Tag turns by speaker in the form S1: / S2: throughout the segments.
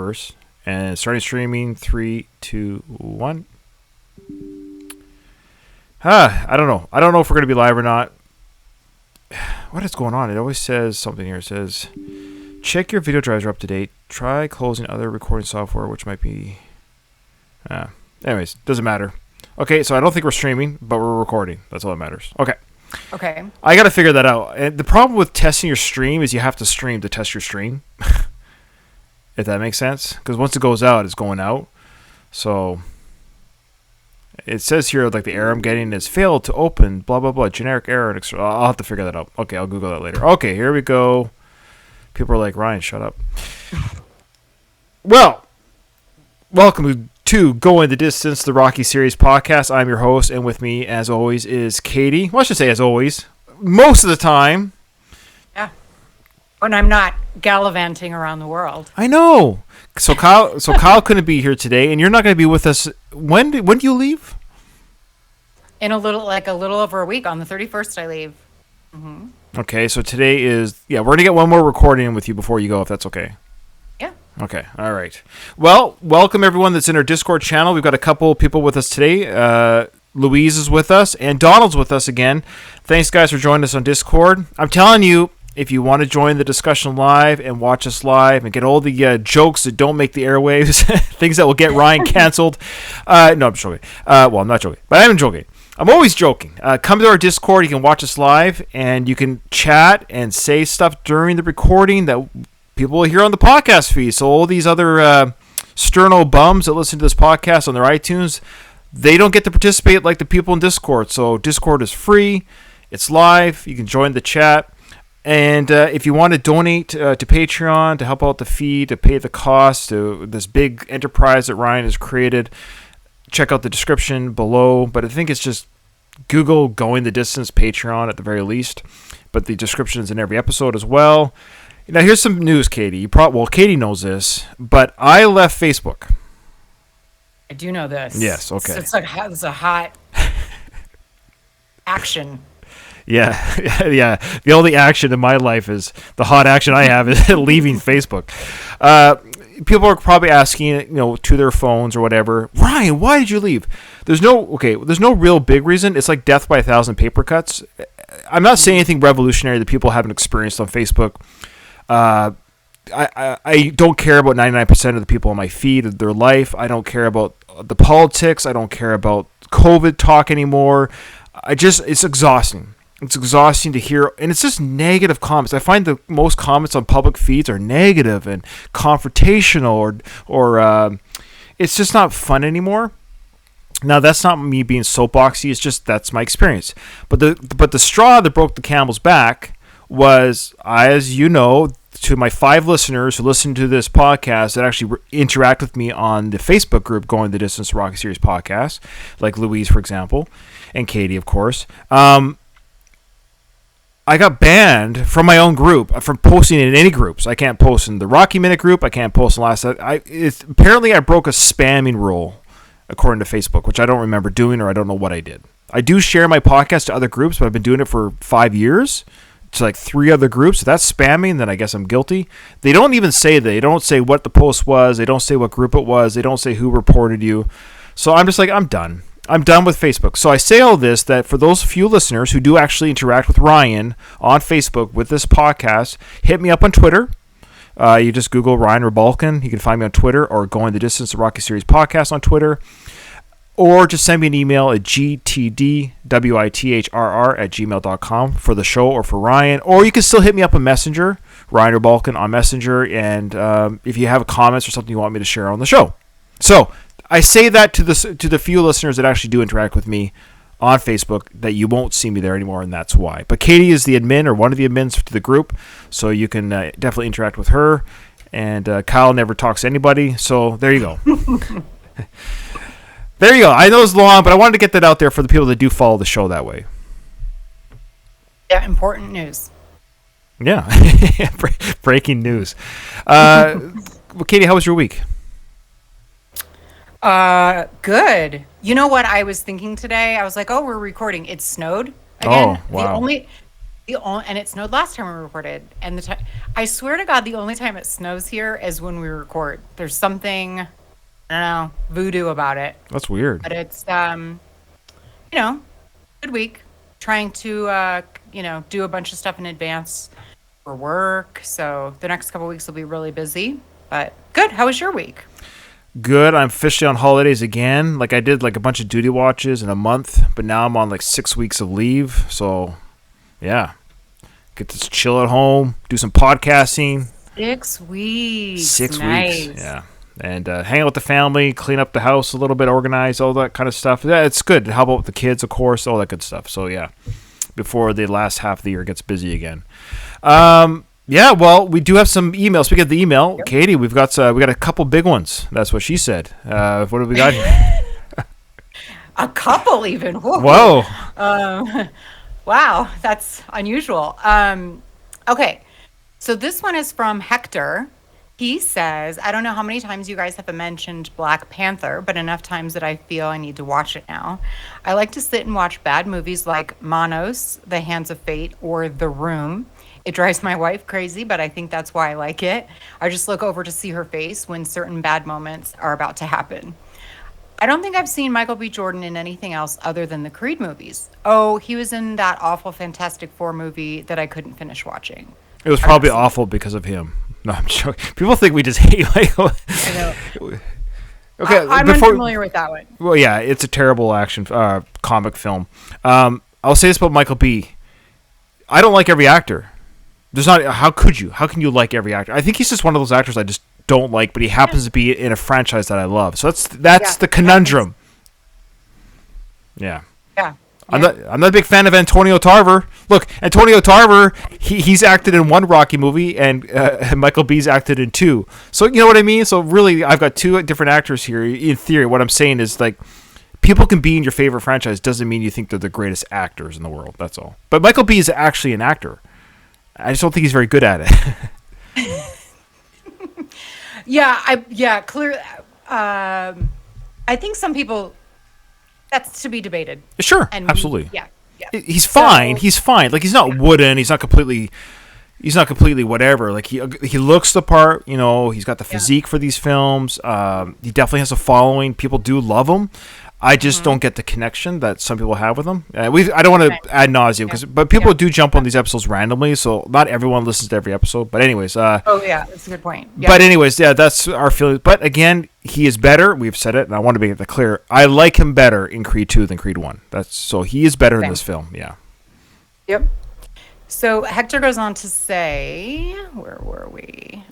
S1: first. And starting streaming, 3, 2, 1. I don't know. I don't know if we're going to be live or not. What is going on? It always says something here. It says, check your video drives are up to date. Try closing other recording software, which might be... anyways, doesn't matter. Okay, so I don't think we're streaming, but we're recording. That's all that matters. Okay. I got to figure that out. And the problem with testing your stream is you have to stream to test your stream. If that makes sense. Because once it goes out, it's going out. So... It says here, like, the error I'm getting is failed to open, blah, blah, blah, generic error. I'll have to figure that out. Okay, I'll Google that later. Okay, here we go. People are like, Ryan, shut up. Well, welcome to Going the Distance, the Rocky Series podcast. I'm your host, and with me, as always, is Katie. Well, I should say as always. Most of the time.
S2: Yeah. When I'm not gallivanting around the world.
S1: I know. So Kyle couldn't be here today, and you're not going to be with us. When do you leave?
S2: In a little over a week. On the 31st, I leave. Mm-hmm.
S1: Okay, so today is we're going to get one more recording with you before you go, if that's okay.
S2: Yeah.
S1: Okay. All right. Well, welcome everyone that's in our Discord channel. We've got a couple people with us today. Louise is with us, and Donald's with us again. Thanks, guys, for joining us on Discord. I'm telling you, if you want to join the discussion live and watch us live and get all the jokes that don't make the airwaves, things that will get Ryan canceled. No, I'm joking. Well, I'm not joking, but I am joking. I'm always joking. Come to our Discord. You can watch us live, and you can chat and say stuff during the recording that people will hear on the podcast feed. So all these other sterno bums that listen to this podcast on their iTunes, they don't get to participate like the people in Discord. So Discord is free. It's live. You can join the chat. And if you want to donate to Patreon to help out the feed, to pay the cost to this big enterprise that Ryan has created, check out the description below. But I think it's just Google Going the Distance Patreon at the very least. But the description is in every episode as well. Now, here's some news, Katie. Katie knows this, but I left Facebook.
S2: I do know this.
S1: Yes, okay.
S2: It's a hot action.
S1: Yeah. The only action in my life is the hot action I have is leaving Facebook. People are probably asking, to their phones or whatever, Ryan, why did you leave? There's no real big reason. It's like death by 1,000 paper cuts. I'm not saying anything revolutionary that people haven't experienced on Facebook. I don't care about 99% of the people on my feed of their life. I don't care about the politics. I don't care about COVID talk anymore. It's exhausting. It's exhausting to hear, and it's just negative comments. I find the most comments on public feeds are negative and confrontational, or it's just not fun anymore. Now, that's not me being soapboxy. It's just that's my experience. But the straw that broke the camel's back was, as you know, to my 5 listeners who listen to this podcast that actually interact with me on the Facebook group Going the Distance Rocky Series podcast, like Louise, for example, and Katie, of course. I got banned from my own group from posting in any groups. I can't post in the Rocky Minute group. I can't post in the last. Apparently, I broke a spamming rule, according to Facebook, which I don't remember doing, or I don't know what I did. I do share my podcast to other groups, but I've been doing it for 5 years to like 3 other groups. If that's spamming, then I guess I'm guilty. They don't even say that. They don't say what the post was. They don't say what group it was. They don't say who reported you. So I'm just like, I'm done. I'm done with Facebook. So I say all this that for those few listeners who do actually interact with Ryan on Facebook with this podcast, hit me up on Twitter. You just Google Ryan Rebalkin. You can find me on Twitter, or Going the Distance, the Rocky Series podcast on Twitter. Or just send me an email at gtdwithrr@gmail.com for the show or for Ryan. Or you can still hit me up on Messenger, Ryan Rebalkin on Messenger, and if you have comments or something you want me to share on the show. So I say that to the few listeners that actually do interact with me on Facebook, that you won't see me there anymore, and that's why. But Katie is the admin, or one of the admins to the group, so you can definitely interact with her. And Kyle never talks to anybody, so there you go. There you go. I know it's long, but I wanted to get that out there for the people that do follow the show that way.
S2: Yeah, important news.
S1: Yeah, breaking news. Katie, how was your week?
S2: Good. You know what I was thinking today? I was like, oh, we're recording. It snowed again.
S1: Oh, wow.
S2: And it snowed last time we recorded. And the time, I swear to God, the only time it snows here is when we record. There's something, I don't know, voodoo about it.
S1: That's weird.
S2: But it's, good week. Trying to, do a bunch of stuff in advance for work. So the next couple weeks will be really busy. But good. How was your week?
S1: Good. I'm officially on holidays again. Like I did like a bunch of duty watches in a month, but now I'm on like 6 weeks of leave. So yeah, get to chill at home, do some podcasting.
S2: 6 weeks.
S1: 6
S2: Nice.
S1: weeks. Yeah. And hang out with the family, clean up the house a little bit, organize, all that kind of stuff. Yeah, it's good. How about with the kids, of course, all that good stuff. So yeah, before the last half of the year gets busy again. Yeah, well, we do have some emails. Speaking of the email, yep. Katie, we got a couple big ones. That's what she said. What do we got here?
S2: A couple, even.
S1: Whoa.
S2: Wow, that's unusual. Okay, so this one is from Hector. He says, I don't know how many times you guys have mentioned Black Panther, but enough times that I feel I need to watch it now. I like to sit and watch bad movies like Manos, The Hands of Fate, or The Room. It drives my wife crazy, but I think that's why I like it. I just look over to see her face when certain bad moments are about to happen. I don't think I've seen Michael B. Jordan in anything else other than the Creed movies. Oh, he was in that awful Fantastic Four movie that I couldn't finish watching.
S1: It was probably awful because of him. No, I'm joking. People think we just hate Michael.
S2: I know.
S1: Okay,
S2: I'm unfamiliar with that one.
S1: Well, yeah, it's a terrible action comic film. I'll say this about Michael B. I don't like every actor. There's not. How could you? How can you like every actor? I think he's just one of those actors I just don't like, but he happens to be in a franchise that I love. So that's the conundrum. Yeah.
S2: Yeah.
S1: I'm not a big fan of Antonio Tarver. Look, Antonio Tarver, he's acted in one Rocky movie, and Michael B's acted in two. So you know what I mean? So really, I've got two different actors here. In theory, what I'm saying is like, people can be in your favorite franchise. Doesn't mean you think they're the greatest actors in the world. That's all. But Michael B is actually an actor. I just don't think he's very good at it.
S2: Clear. I think some people. That's to be debated.
S1: Sure, and absolutely.
S2: Yeah.
S1: He's fine. He's fine. Like he's not wooden. He's not completely whatever. Like he looks the part. You know, he's got the physique for these films. He definitely has a following. People do love him. I just don't get the connection that some people have with him. I don't want to ad nauseum, but people do jump on these episodes randomly, so not everyone listens to every episode. But anyways, that's
S2: a good point. Yeah.
S1: But anyways, that's our feeling. But again, he is better. We've said it, and I want to make it clear. I like him better in Creed 2 than Creed 1. So he is better in this film. Yeah.
S2: Yep. So Hector goes on to say, where were we?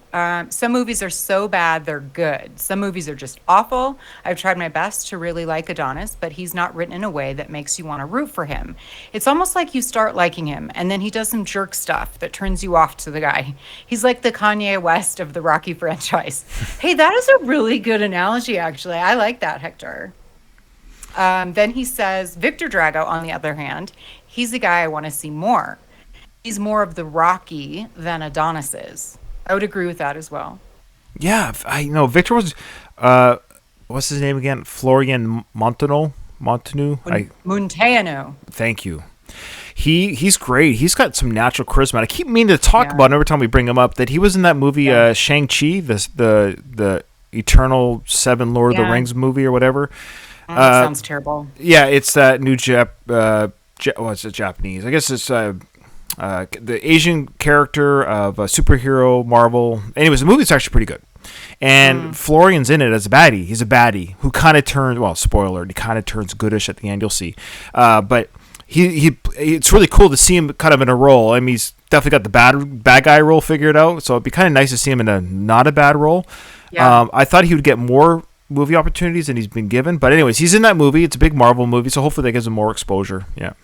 S2: Some movies are so bad they're good. Some movies are just awful. I've tried my best to really like Adonis, but he's not written in a way that makes you want to root for him. It's almost like you start liking him, and then he does some jerk stuff that turns you off to the guy. He's like the Kanye West of the Rocky franchise. Hey, that is a really good analogy, actually. I like that, Hector. Then he says, Victor Drago, on the other hand, he's the guy I want to see more. He's more of the Rocky than Adonis is. I would agree with that as well.
S1: Yeah, I know. Victor was, what's his name again? Florian Montano?
S2: Montano.
S1: Thank you. He's great. He's got some natural charisma. I keep meaning to talk about him every time we bring him up that he was in that movie Shang-Chi, the Eternal Seven Lord of the Rings movie or whatever.
S2: That sounds terrible.
S1: Yeah, it's that new it's Japanese. I guess it's the Asian character of a superhero Marvel. Anyways, the movie's actually pretty good. And Florian's in it as a baddie. He's a baddie who kind of turns, well, spoiler, he kind of turns goodish at the end, you'll see. But it's really cool to see him kind of in a role. I mean, he's definitely got the bad guy role figured out, so it'd be kind of nice to see him in a not a bad role. Yeah. I thought he would get more movie opportunities than he's been given. But anyways, he's in that movie. It's a big Marvel movie, so hopefully that gives him more exposure. Yeah.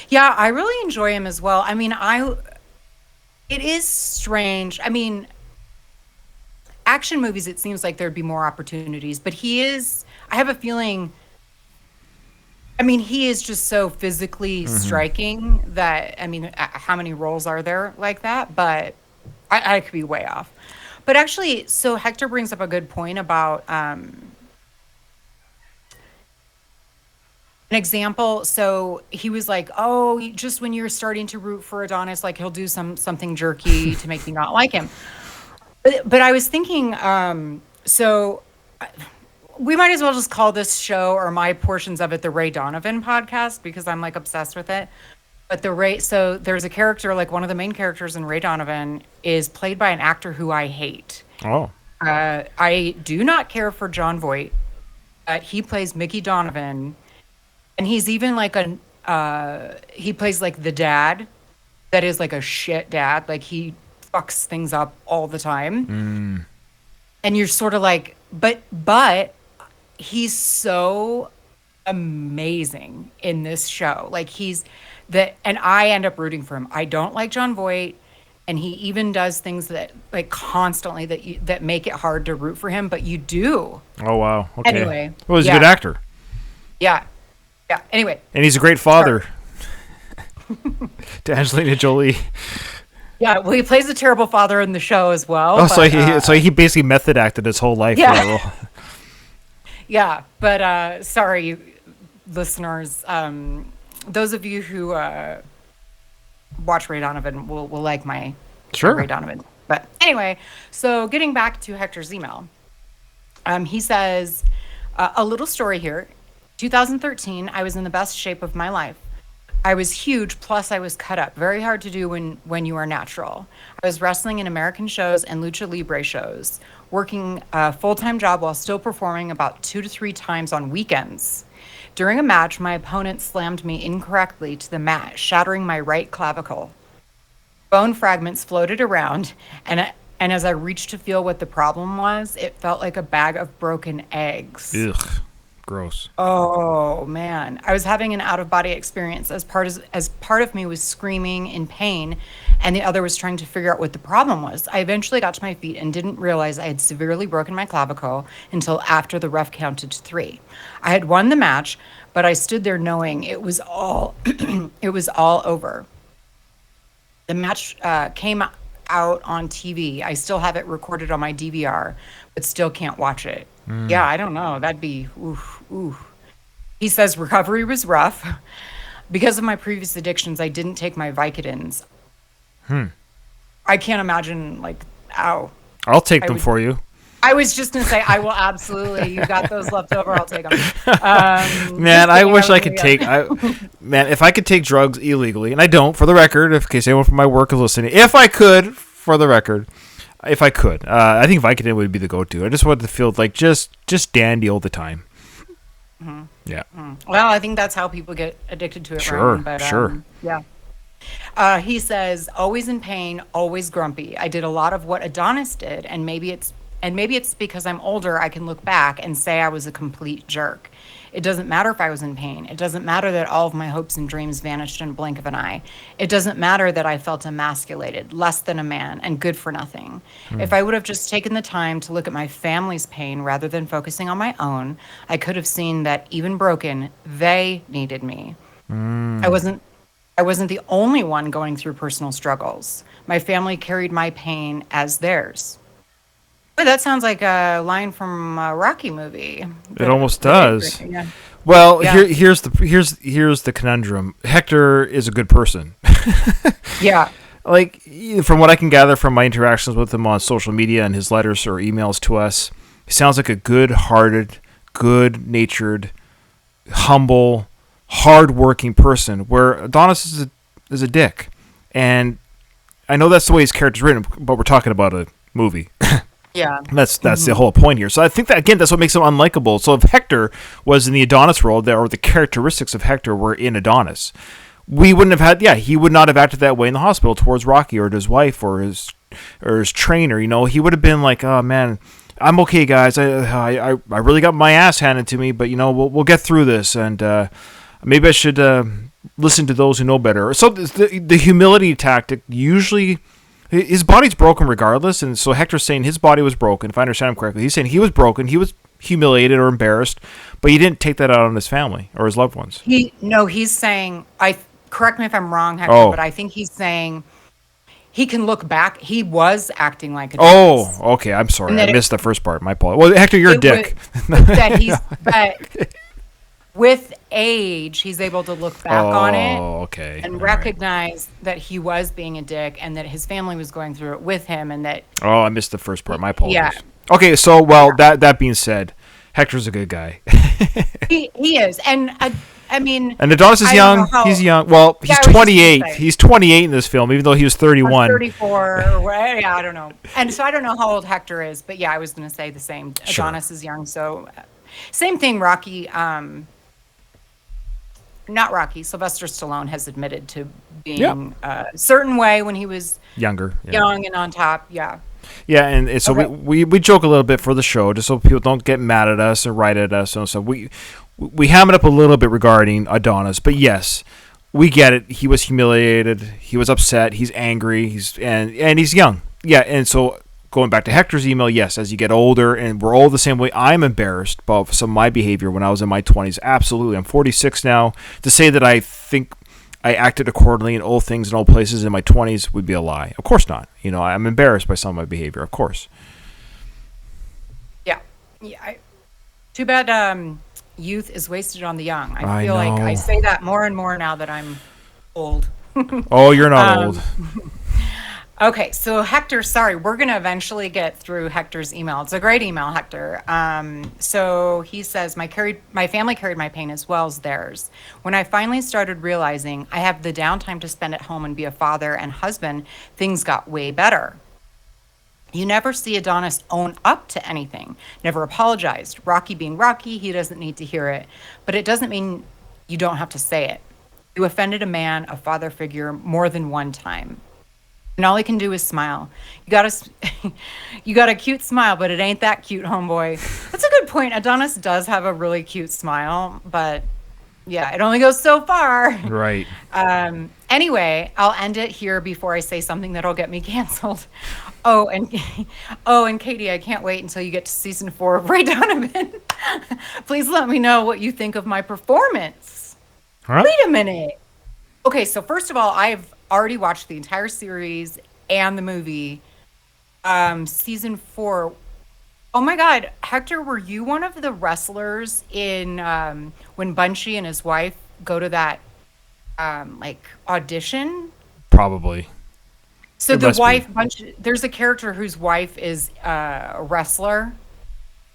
S2: Yeah, I really enjoy him as well. I mean, it is strange. I mean, action movies, it seems like there'd be more opportunities, but I have a feeling, I mean, he is just so physically striking that, I mean, how many roles are there like that? But I could be way off. But actually, so Hector brings up a good point about an example. So he was like, "Oh, just when you're starting to root for Adonis, like he'll do something jerky to make you not like him." But I was thinking, so we might as well just call this show or my portions of it the Ray Donovan podcast because I'm like obsessed with it. But so there's a character, like one of the main characters in Ray Donovan is played by an actor who I hate.
S1: Oh.
S2: I do not care for John Voight. He plays Mickey Donovan, and he's even like he plays like the dad that is like a shit dad. Like he fucks things up all the time. And you're sort of like, but he's so amazing in this show. Like and I end up rooting for him. I don't like John Voight, and he even does things that like constantly that make it hard to root for him, but you do.
S1: Oh wow. Okay.
S2: Anyway,
S1: well, he's a good actor.
S2: Yeah. Anyway,
S1: and he's a great father to Angelina Jolie.
S2: Yeah, well, he plays a terrible father in the show as well.
S1: Oh, so he basically method acted his whole life.
S2: Yeah. Yeah, but sorry, listeners. Those of you who watch Ray Donovan will like my Ray Donovan. But anyway, so getting back to Hector's email, he says, a little story here. 2013, I was in the best shape of my life. I was huge, plus I was cut up. Very hard to do when you are natural. I was wrestling in American shows and lucha libre shows, working a full-time job while still performing about 2 to 3 times on weekends. During a match, my opponent slammed me incorrectly to the mat, shattering my right clavicle. Bone fragments floated around, and as I reached to feel what the problem was, it felt like a bag of broken eggs.
S1: Ugh. Gross.
S2: Oh man, I was having an out-of-body experience as part of me was screaming in pain, and the other was trying to figure out what the problem was. I eventually got to my feet and didn't realize I had severely broken my clavicle until after the ref counted to 3. I had won the match, but I stood there knowing it was all it was all over. The match came out on TV. I still have it recorded on my DVR, but still can't watch it. Yeah, I don't know. That'd be oof. He says recovery was rough. Because of my previous addictions, I didn't take my Vicodins. I can't imagine, like, ow.
S1: I'll take them for you.
S2: I was just going to say, I will absolutely. You got those left over, I'll take them.
S1: Man, I wish I could take... man, if I could take drugs illegally, and I don't, for the record, in case anyone from my work is listening, if I could, for the record... If I could, I think Vicodin would be the go-to. I just wanted to feel like just dandy all the time. Mm-hmm. Yeah.
S2: Well, I think that's how people get addicted to it.
S1: Sure,
S2: Ryan, but,
S1: sure.
S2: Yeah. He says, always in pain, always grumpy. I did a lot of what Adonis did, and maybe it's because I'm older. I can look back and say I was a complete jerk. It doesn't matter if I was in pain. It doesn't matter that all of my hopes and dreams vanished in a blink of an eye. It doesn't matter that I felt emasculated, less than a man, and good for nothing. If I would have just taken the time to look at my family's pain rather than focusing on my own, I could have seen that even broken, they needed me. I wasn't the only one going through personal struggles. My family carried my pain as theirs. Boy, that sounds like a line from a Rocky movie.
S1: It almost does.
S2: Yeah.
S1: Well, yeah. Here's the conundrum. Hector is a good person.
S2: Yeah.
S1: Like, from what I can gather from my interactions with him on social media and his letters or emails to us, he sounds like a good-hearted, good-natured, humble, hard-working person, where Adonis is a dick. And I know that's the way his character's written, but we're talking about a movie.
S2: Yeah.
S1: That's the whole point here. So I think that, again, that's what makes him unlikable. So if Hector was in the Adonis role, or the characteristics of Hector were in Adonis, we wouldn't have had, he would not have acted that way in the hospital towards Rocky or to his wife or his trainer. You know, he would have been like, oh man, I'm okay, guys. I really got my ass handed to me, but you know, we'll get through this, and maybe I should listen to those who know better. So the humility tactic usually. His body's broken regardless, and so Hector's saying his body was broken, if I understand him correctly. He's saying he was broken, he was humiliated or embarrassed, but he didn't take that out on his family or his loved ones.
S2: He's saying, correct me if I'm wrong, Hector, but I think he's saying he can look back. He was acting like a dick.
S1: Oh, okay, I'm sorry. I missed the first part. My apologies. Well, Hector, you're a dick.
S2: with age, he's able to look back on it
S1: Oh, okay.
S2: and
S1: All right.
S2: recognize that he was being a dick and that his family was going through it with him and that,
S1: Oh, I missed the first part. My
S2: yeah,
S1: apologies. Okay, so that being said, Hector's a good guy.
S2: he is. And I mean,
S1: And Adonis is
S2: I don't know
S1: young.
S2: how.
S1: He's young. Well,
S2: Yeah,
S1: he's
S2: I was just gonna
S1: 28.
S2: say.
S1: He's 28 in this film, even though he was
S2: Or
S1: 31.
S2: 34 or what, yeah, I don't know. And so I don't know how old Hector is, but yeah, I was going to say the same.
S1: Sure.
S2: Adonis is young, so same thing. Rocky, not Rocky. Sylvester Stallone has admitted to being a certain way when he was
S1: Younger. Yeah.
S2: young and on top. Yeah.
S1: Yeah, and so
S2: Okay.
S1: we joke a little bit for the show, just so people don't get mad at us or write at us and stuff. We ham it up a little bit regarding Adonis, but yes, we get it. He was humiliated. He was upset. He's angry. And he's young. Yeah, and so going back to Hector's email, yes, as you get older, and we're all the same way. I'm embarrassed about some of my behavior when I was in my 20s. Absolutely, I'm 46 now. To say that I think I acted accordingly in old things in old places in my 20s would be a lie. Of course not. I'm embarrassed by some of my behavior. Of course.
S2: Yeah. Yeah. Too bad youth is wasted on the young. I
S1: I
S2: feel like I
S1: know.
S2: say that more and more now that I'm old.
S1: Oh, you're not old.
S2: Okay, so Hector, sorry, we're going to eventually get through Hector's email. It's a great email, Hector. So he says, my family carried my pain as well as theirs. When I finally started realizing I have the downtime to spend at home and be a father and husband, things got way better. You never see Adonis own up to anything, never apologized. Rocky being Rocky, he doesn't need to hear it. But it doesn't mean you don't have to say it. You offended a man, a father figure, more than one time. And all he can do is smile. You got a cute smile, but it ain't that cute, homeboy. That's a good point. Adonis does have a really cute smile, but yeah, it only goes so far.
S1: Right.
S2: Anyway, I'll end it here before I say something that'll get me canceled. Oh, and Katie, I can't wait until you get to season 4 of Ray Donovan. Please let me know what you think of my performance.
S1: All right.
S2: Wait a minute. Okay, so first of all, I've already watched the entire series and the movie. Season 4. Oh my God, Hector, were you one of the wrestlers in when Bunchy and his wife go to that audition?
S1: Probably.
S2: So
S1: It
S2: the
S1: must be.
S2: wife, there's a character whose wife is a wrestler,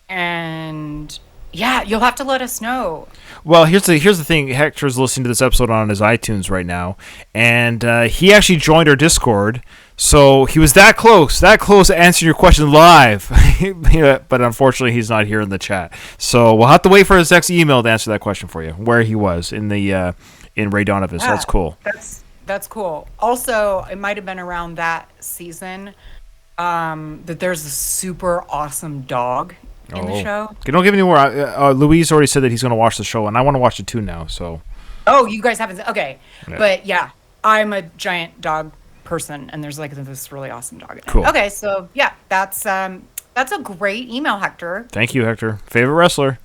S2: and yeah, you'll have to let us know.
S1: Well, here's the thing. Hector's listening to this episode on his iTunes right now, and he actually joined our Discord. So he was that close to answering your question live. Yeah, but unfortunately, he's not here in the chat. So we'll have to wait for his next email to answer that question for you, where he was in the in Ray Donovan. So that's cool.
S2: That's cool. Also, it might have been around that season that there's a super awesome dog in the show.
S1: Okay, don't give me any more. Louise already said that he's going to watch the show, and I want to watch it too now. So
S2: Oh, you guys haven't. Okay,
S1: Yeah.
S2: but yeah, I'm a giant dog person, and there's like this really awesome dog in it.
S1: Cool.
S2: Okay, so yeah, that's a great email, Hector.
S1: thank you, Hector. Favorite wrestler?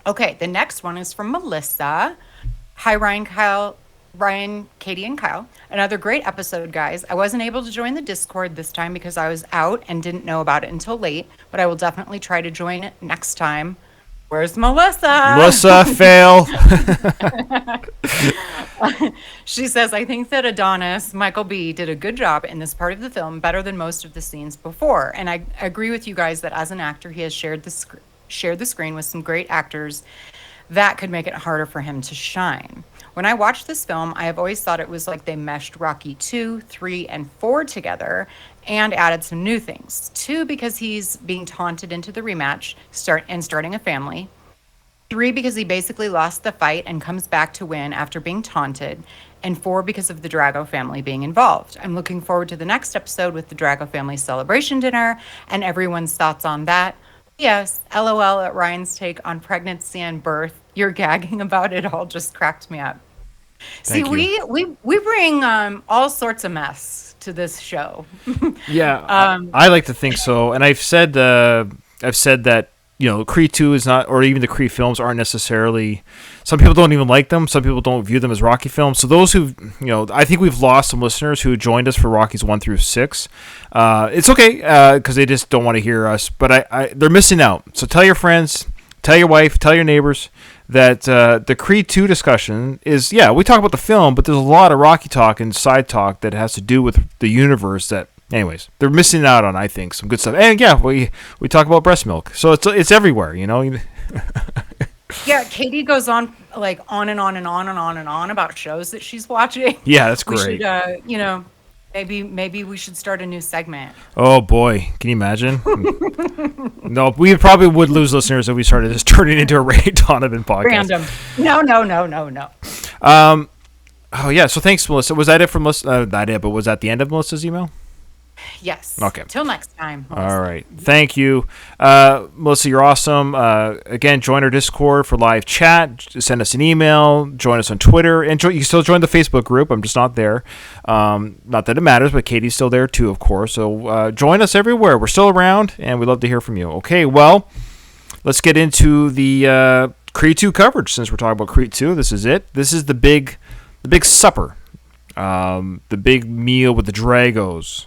S2: Okay, the next one is from Melissa. Hi, Ryan, Katie, and Kyle. Another great episode, guys. I wasn't able to join the Discord this time because I was out and didn't know about it until late, but I will definitely try to join it next time. Where's Melissa?
S1: Melissa, fail.
S2: She says, I think that Adonis, Michael B., did a good job in this part of the film, better than most of the scenes before. And I agree with you guys that as an actor, he has shared the screen with some great actors that could make it harder for him to shine. When I watched this film, I have always thought it was like they meshed Rocky 2, 3, and 4 together and added some new things. 2, because he's being taunted into the rematch starting a family. 3, because he basically lost the fight and comes back to win after being taunted. And 4, because of the Drago family being involved. I'm looking forward to the next episode with the Drago family celebration dinner and everyone's thoughts on that. Yes, LOL at Ryan's take on pregnancy and birth. Your gagging about it all just cracked me up.
S1: Thank
S2: See,
S1: you.
S2: we bring all sorts of mess to this show.
S1: Yeah, I like to think so, and I've said that Creed 2 is not, or even the Creed films aren't necessarily. Some people don't even like them. Some people don't view them as Rocky films. So those who I think we've lost some listeners who joined us for Rockies 1 through 6. It's okay because they just don't want to hear us, but they're missing out. So tell your friends. Tell your wife, tell your neighbors that the Creed 2 discussion is, we talk about the film, but there's a lot of Rocky talk and side talk that has to do with the universe that, anyways, they're missing out on, I think, some good stuff. And we talk about breast milk. So it's everywhere, you know?
S2: Yeah, Katie goes on like on and on and on and on and on about shows that she's watching.
S1: Yeah, that's
S2: We
S1: great.
S2: should, maybe we should start a new segment.
S1: Oh boy, can you imagine? No, we probably would lose listeners if we started just turning into a Ray Donovan podcast.
S2: Random. No.
S1: Oh yeah, so thanks, Melissa. Was that it from Melissa? But was that the end of Melissa's email?
S2: Yes.
S1: Okay.
S2: Till next time. Melissa.
S1: All right. Thank you. Melissa, you're awesome. Again, join our Discord for live chat. Just send us an email. Join us on Twitter. And you can still join the Facebook group. I'm just not there. Not that it matters, but Katie's still there too, of course. So join us everywhere. We're still around, and we'd love to hear from you. Okay, well, let's get into the Creed 2 coverage. Since we're talking about Creed 2, this is it. This is the big supper. The big meal with the Dragos.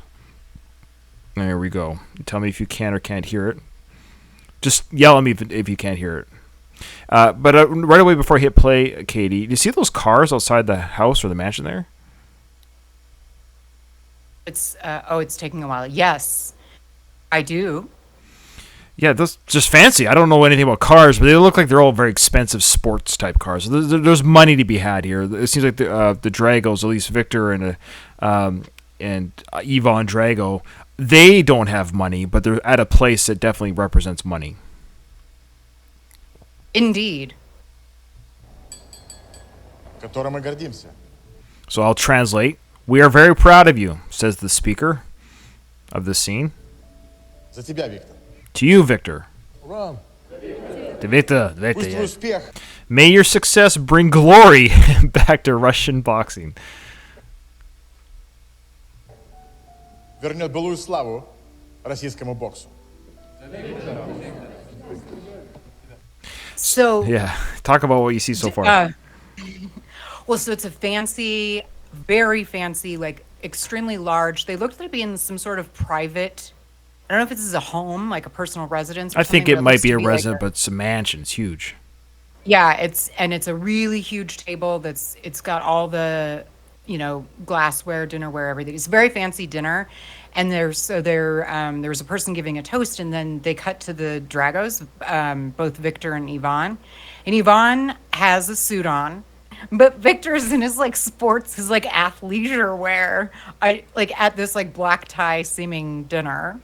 S1: There we go. Tell me if you can or can't hear it. Just yell at me if you can't hear it. But right away before I hit play, Katie, do you see those cars outside the house or the mansion there?
S2: It's taking a while. Yes, I do.
S1: Yeah, those just fancy. I don't know anything about cars, but they look like they're all very expensive sports type cars. There's money to be had here. It seems like the Dragos, at least Victor and Ivan Drago, they don't have money, but they're at a place that definitely represents money.
S2: Indeed.
S3: Которым мы гордимся.
S1: So I'll translate. We are very proud of you, says the speaker of the scene.
S3: За тебя, Виктор.
S1: To you, Victor.
S3: Ура!
S1: Victor.
S3: Пусть твой успех
S1: May your success bring glory back to Russian boxing.
S3: вернет былую славу российскому боксу.
S2: So
S1: Yeah, talk about what you see so far.
S2: So it's a fancy, very fancy, like extremely large. They look to be in some sort of private. I don't know if this is a home, like a personal residence. Or
S1: I think
S2: something,
S1: it
S2: but
S1: might
S2: looks
S1: be
S2: to
S1: a
S2: like
S1: resident, but it's a mansion. It's huge.
S2: Yeah, it's a really huge table it's got all the, glassware, dinnerware, everything. It's a very fancy dinner. And there was a person giving a toast, and then they cut to the Dragos, both Victor and Ivan. And Ivan has a suit on, but Victor's in his his athleisure wear, at this black tie seeming dinner.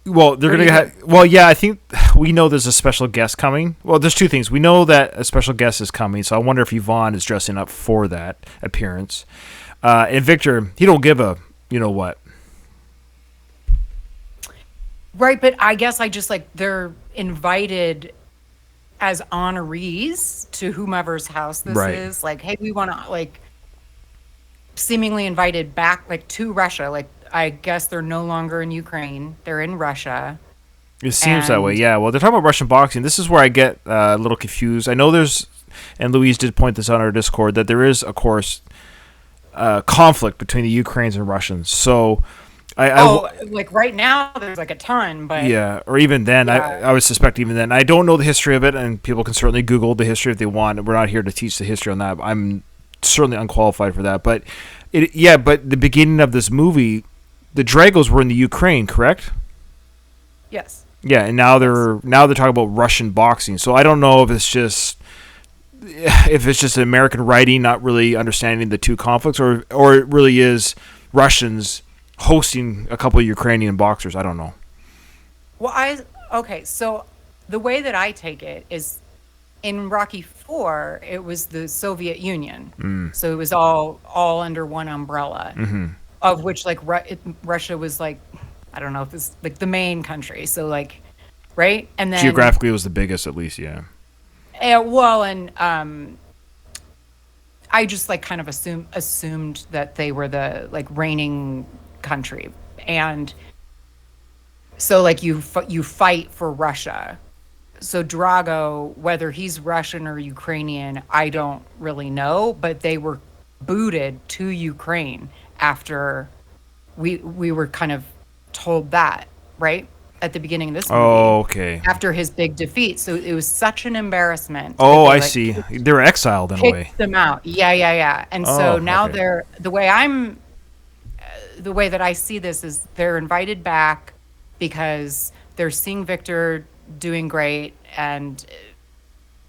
S1: Well, they're going to have... Well, yeah, I think we know there's a special guest coming. Well, there's two things. We know that a special guest is coming, so I wonder if Yvonne is dressing up for that appearance. And Victor, he don't give a you-know-what.
S2: Right, but I guess they're invited as honorees to whomever's house this
S1: Right.
S2: is. Hey, we want to, seemingly invited back, to Russia. I guess they're no longer in Ukraine. They're in Russia.
S1: It seems that way,
S2: And-
S1: yeah. Well, they're talking about Russian boxing. This is where I get a little confused. I know there's, and Louise did point this out on our Discord, that there is, of course, conflict between the Ukrainians and Russians. So,
S2: Right now, there's a ton, but
S1: yeah, or even then,
S2: Yeah.
S1: I would suspect even then. I don't know the history of it, and people can certainly Google the history if they want. We're not here to teach the history on that. I'm certainly unqualified for that. But, but the beginning of this movie, the Dragos were in the Ukraine, correct?
S2: yes.
S1: Yeah, and now they're talking about Russian boxing. So I don't know if it's just American writing not really understanding the two conflicts, or it really is Russians hosting a couple of Ukrainian boxers. I don't know.
S2: Well, so the way that I take it is in Rocky IV, it was the Soviet Union. So it was all under one umbrella, of which Russia was I don't know if it's the main country. So right? And then
S1: Geographically, it was the biggest, at least, yeah.
S2: I just kind of assumed that they were the reigning country, and so you fight for Russia. So Drago, whether he's Russian or Ukrainian, I don't really know, but they were booted to Ukraine after we were kind of told that, right? at the beginning of this movie.
S1: Oh, okay.
S2: After his big defeat. So it was such an embarrassment.
S1: Oh,
S2: that
S1: I
S2: they,
S1: see. They were exiled in a way.
S2: kicked them out. Yeah. And
S1: Oh,
S2: so now
S1: okay.
S2: they're the way that I see this is they're invited back because they're seeing Victor doing great. And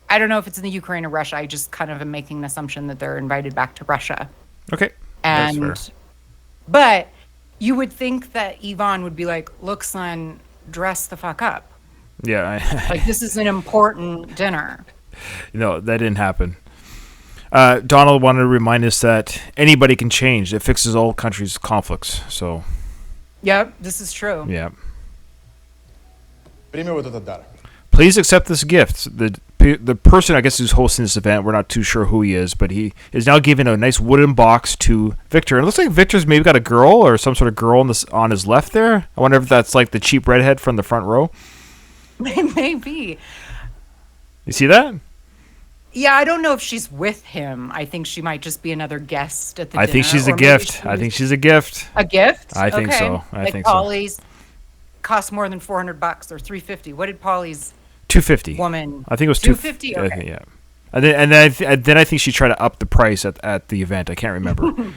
S2: I don't know if it's in the Ukraine or Russia. I just kind of am making an assumption that they're invited back to Russia.
S1: Okay. That's
S2: And
S1: fair.
S2: but you would think that Yvonne would be like, look, son, dress the fuck up.
S1: Yeah.
S2: Like, this is an important dinner.
S1: No, that didn't happen. Donald wanted to remind us that anybody can change. It fixes all countries' conflicts. So,
S2: Yep, this is true.
S1: yeah.
S3: Прими вот этот дар.
S1: Please accept this gift. The person, I guess, who's hosting this event, we're not too sure who he is, but he is now giving a nice wooden box to Victor. And it looks like Victor's maybe got a girl or some sort of girl on his left there. I wonder if that's like the cheap redhead from the front row.
S2: Maybe.
S1: You see that?
S2: Yeah, I don't know if she's with him. I think she might just be another guest at the
S1: I
S2: dinner.
S1: think she's a
S2: or maybe
S1: gift. I think she's a gift.
S2: a gift.
S1: I think
S2: Okay.
S1: so. I
S2: like
S1: think so.
S2: Polly's cost more than $400 or $350. What did Polly's
S1: $250.
S2: woman?
S1: I think it was
S2: $250.
S1: I
S2: Okay.
S1: think, yeah. And then I think she tried to up the price at the event. I can't remember.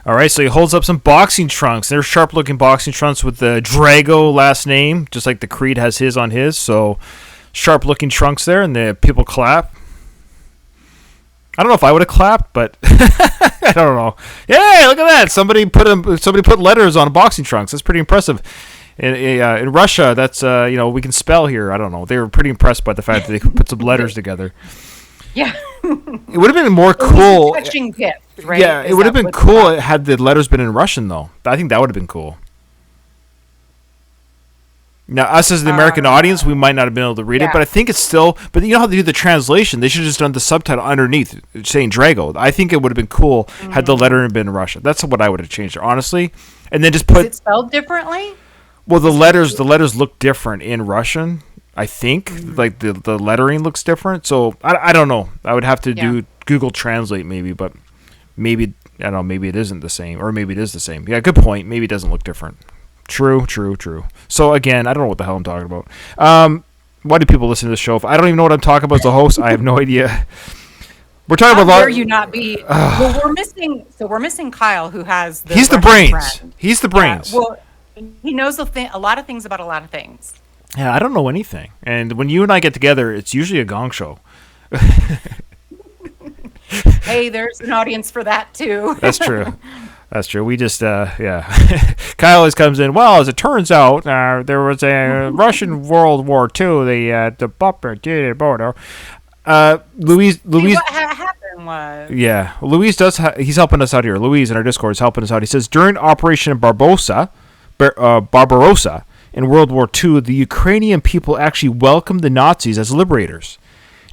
S1: All right, so he holds up some boxing trunks. They're sharp-looking boxing trunks with the Drago last name, just like the Creed has his on his. So sharp-looking trunks there, and the people clap. I don't know if I would have clapped, but I don't know. Yay! Look at that! Somebody put letters on boxing trunks. That's pretty impressive. In Russia, that's we can spell here. I don't know. They were pretty impressed by the fact that they could put some letters together.
S2: Yeah.
S1: It would have been more
S2: It was
S1: cool.
S2: a touching gift, right?
S1: Yeah,
S2: Is
S1: it would have
S2: that
S1: been
S2: what's
S1: cool
S2: about-
S1: had the letters been in Russian, though. I think that would have been cool. Now, us as the American audience, we might not have been able to read it,
S2: yeah.
S1: but I think it's still. But you know how they do the translation? They should have just done the subtitle underneath saying Drago. I think it would have been cool had the letter been in Russian. That's what I would have changed, honestly. And then just
S2: Is
S1: put.
S2: it spelled differently?
S1: Well, the letters look different in Russian. I think like the lettering looks different. So I don't know. I would have to do Google Translate maybe, but maybe I don't know. Maybe it isn't the same, or maybe it is the same. Yeah, good point. Maybe it doesn't look different. True. So again, I don't know what the hell I'm talking about. Why do people listen to this show? If I don't even know what I'm talking about as a host, I have no idea. We're talking
S2: How
S1: about.
S2: dare you not be? Well, we're missing Kyle, who has the
S1: He's the
S2: Russian
S1: brains.
S2: friend.
S1: He's the
S2: Yeah,
S1: brains.
S2: well, he knows a lot of things about a lot of things.
S1: Yeah, I don't know anything. And when you and I get together, it's usually a gong show.
S2: Hey, there's an audience for that too.
S1: That's true. That's true. We just, yeah. Kyle always comes in. Well, as it turns out, there was a Russian World War II. The bumper did it. Louise.
S2: See, what happened was
S1: Yeah, Louise does. He's helping us out here. Louise in our Discord is helping us out. He says during Operation Barbarossa in World War II, the Ukrainian people actually welcomed the Nazis as liberators,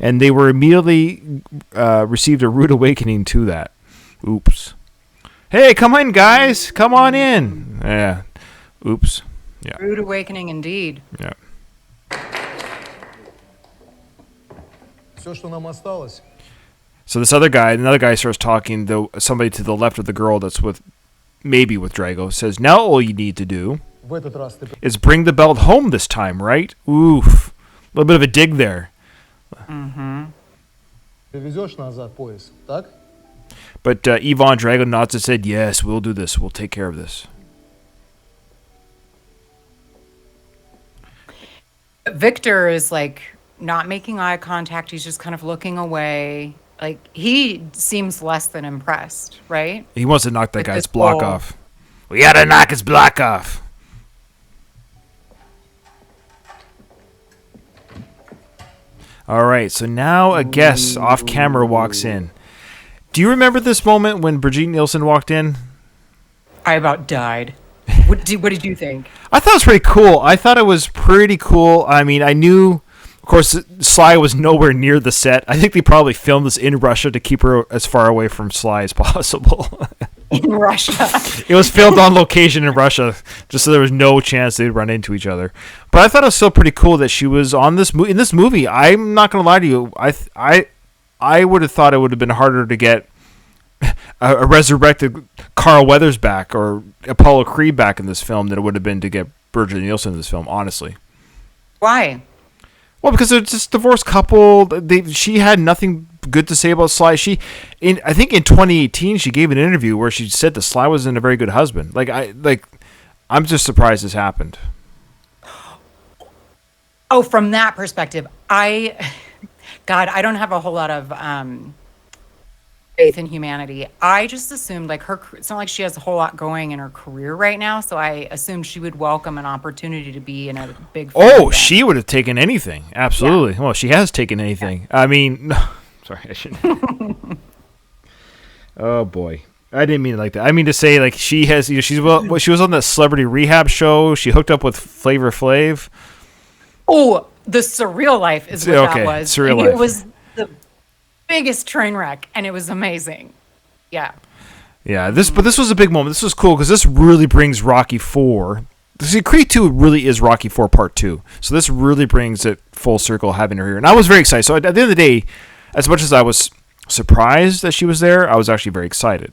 S1: and they were immediately received a rude awakening to that. Oops. Hey, come in, guys. Come on in. Yeah. Oops. Yeah.
S2: rude awakening indeed.
S1: Yeah.
S4: Все, что нам осталось.
S1: So this another guy starts talking. Somebody to the left of the girl that's maybe with Drago says, "Now all you need to do
S4: В этот раз ты
S1: is bring the belt home this time, right?" Oof. A little bit of a dig there.
S4: привезешь назад пояс, так?
S1: But Yvonne Drago nods and said, "Yes, we'll do this. We'll take care of this."
S2: Victor is like not making eye contact. He's just kind of looking away. Like he seems less than impressed, right?
S1: He wants to knock that
S2: With
S1: guy's
S2: this
S1: block
S2: ball.
S1: off. We gotta knock his block off. All right, so now a guest off camera walks in. Do you remember this moment when Brigitte Nielsen walked in?
S2: I about died. What did you think?
S1: I thought it was pretty cool. I thought it was pretty cool. I mean, I knew, of course, Sly was nowhere near the set. I think they probably filmed this in Russia to keep her as far away from Sly as possible.
S2: in Russia.
S1: It was filmed on location in Russia, just so there was no chance they'd run into each other. But I thought it was still pretty cool that she was on in this movie. I'm not gonna lie to you. I would have thought it would have been harder to get a resurrected Carl Weathers back or Apollo Creed back in this film than it would have been to get Birgit Nielsen in this film. Honestly.
S2: Why?
S1: Well, because they're just a divorced couple. She had nothing good to say about Sly. I think in 2018 she gave an interview where she said that Sly wasn't a very good husband. I'm just surprised this happened.
S2: Oh, from that perspective, God, I don't have a whole lot of faith in humanity. I just assumed like it's not like she has a whole lot going in her career right now, so I assumed she would welcome an opportunity to be in a big film event.
S1: She would have taken anything. Absolutely. Yeah. Well, she has taken anything. Yeah. I mean, no, sorry, I shouldn't. Oh boy. I didn't mean it like that. I mean to say like she has she was on the Celebrity Rehab show. She hooked up with Flavor Flav.
S2: Oh, the Surreal Life is what that was.
S1: Surreal Life.
S2: It was the biggest train wreck, and it was amazing. Yeah.
S1: Yeah. This was a big moment. This was cool because this really brings Rocky 4. See, Creed 2 really is Rocky 4 Part 2. So this really brings it full circle having her here, and I was very excited. So at the end of the day, as much as I was surprised that she was there, I was actually very excited.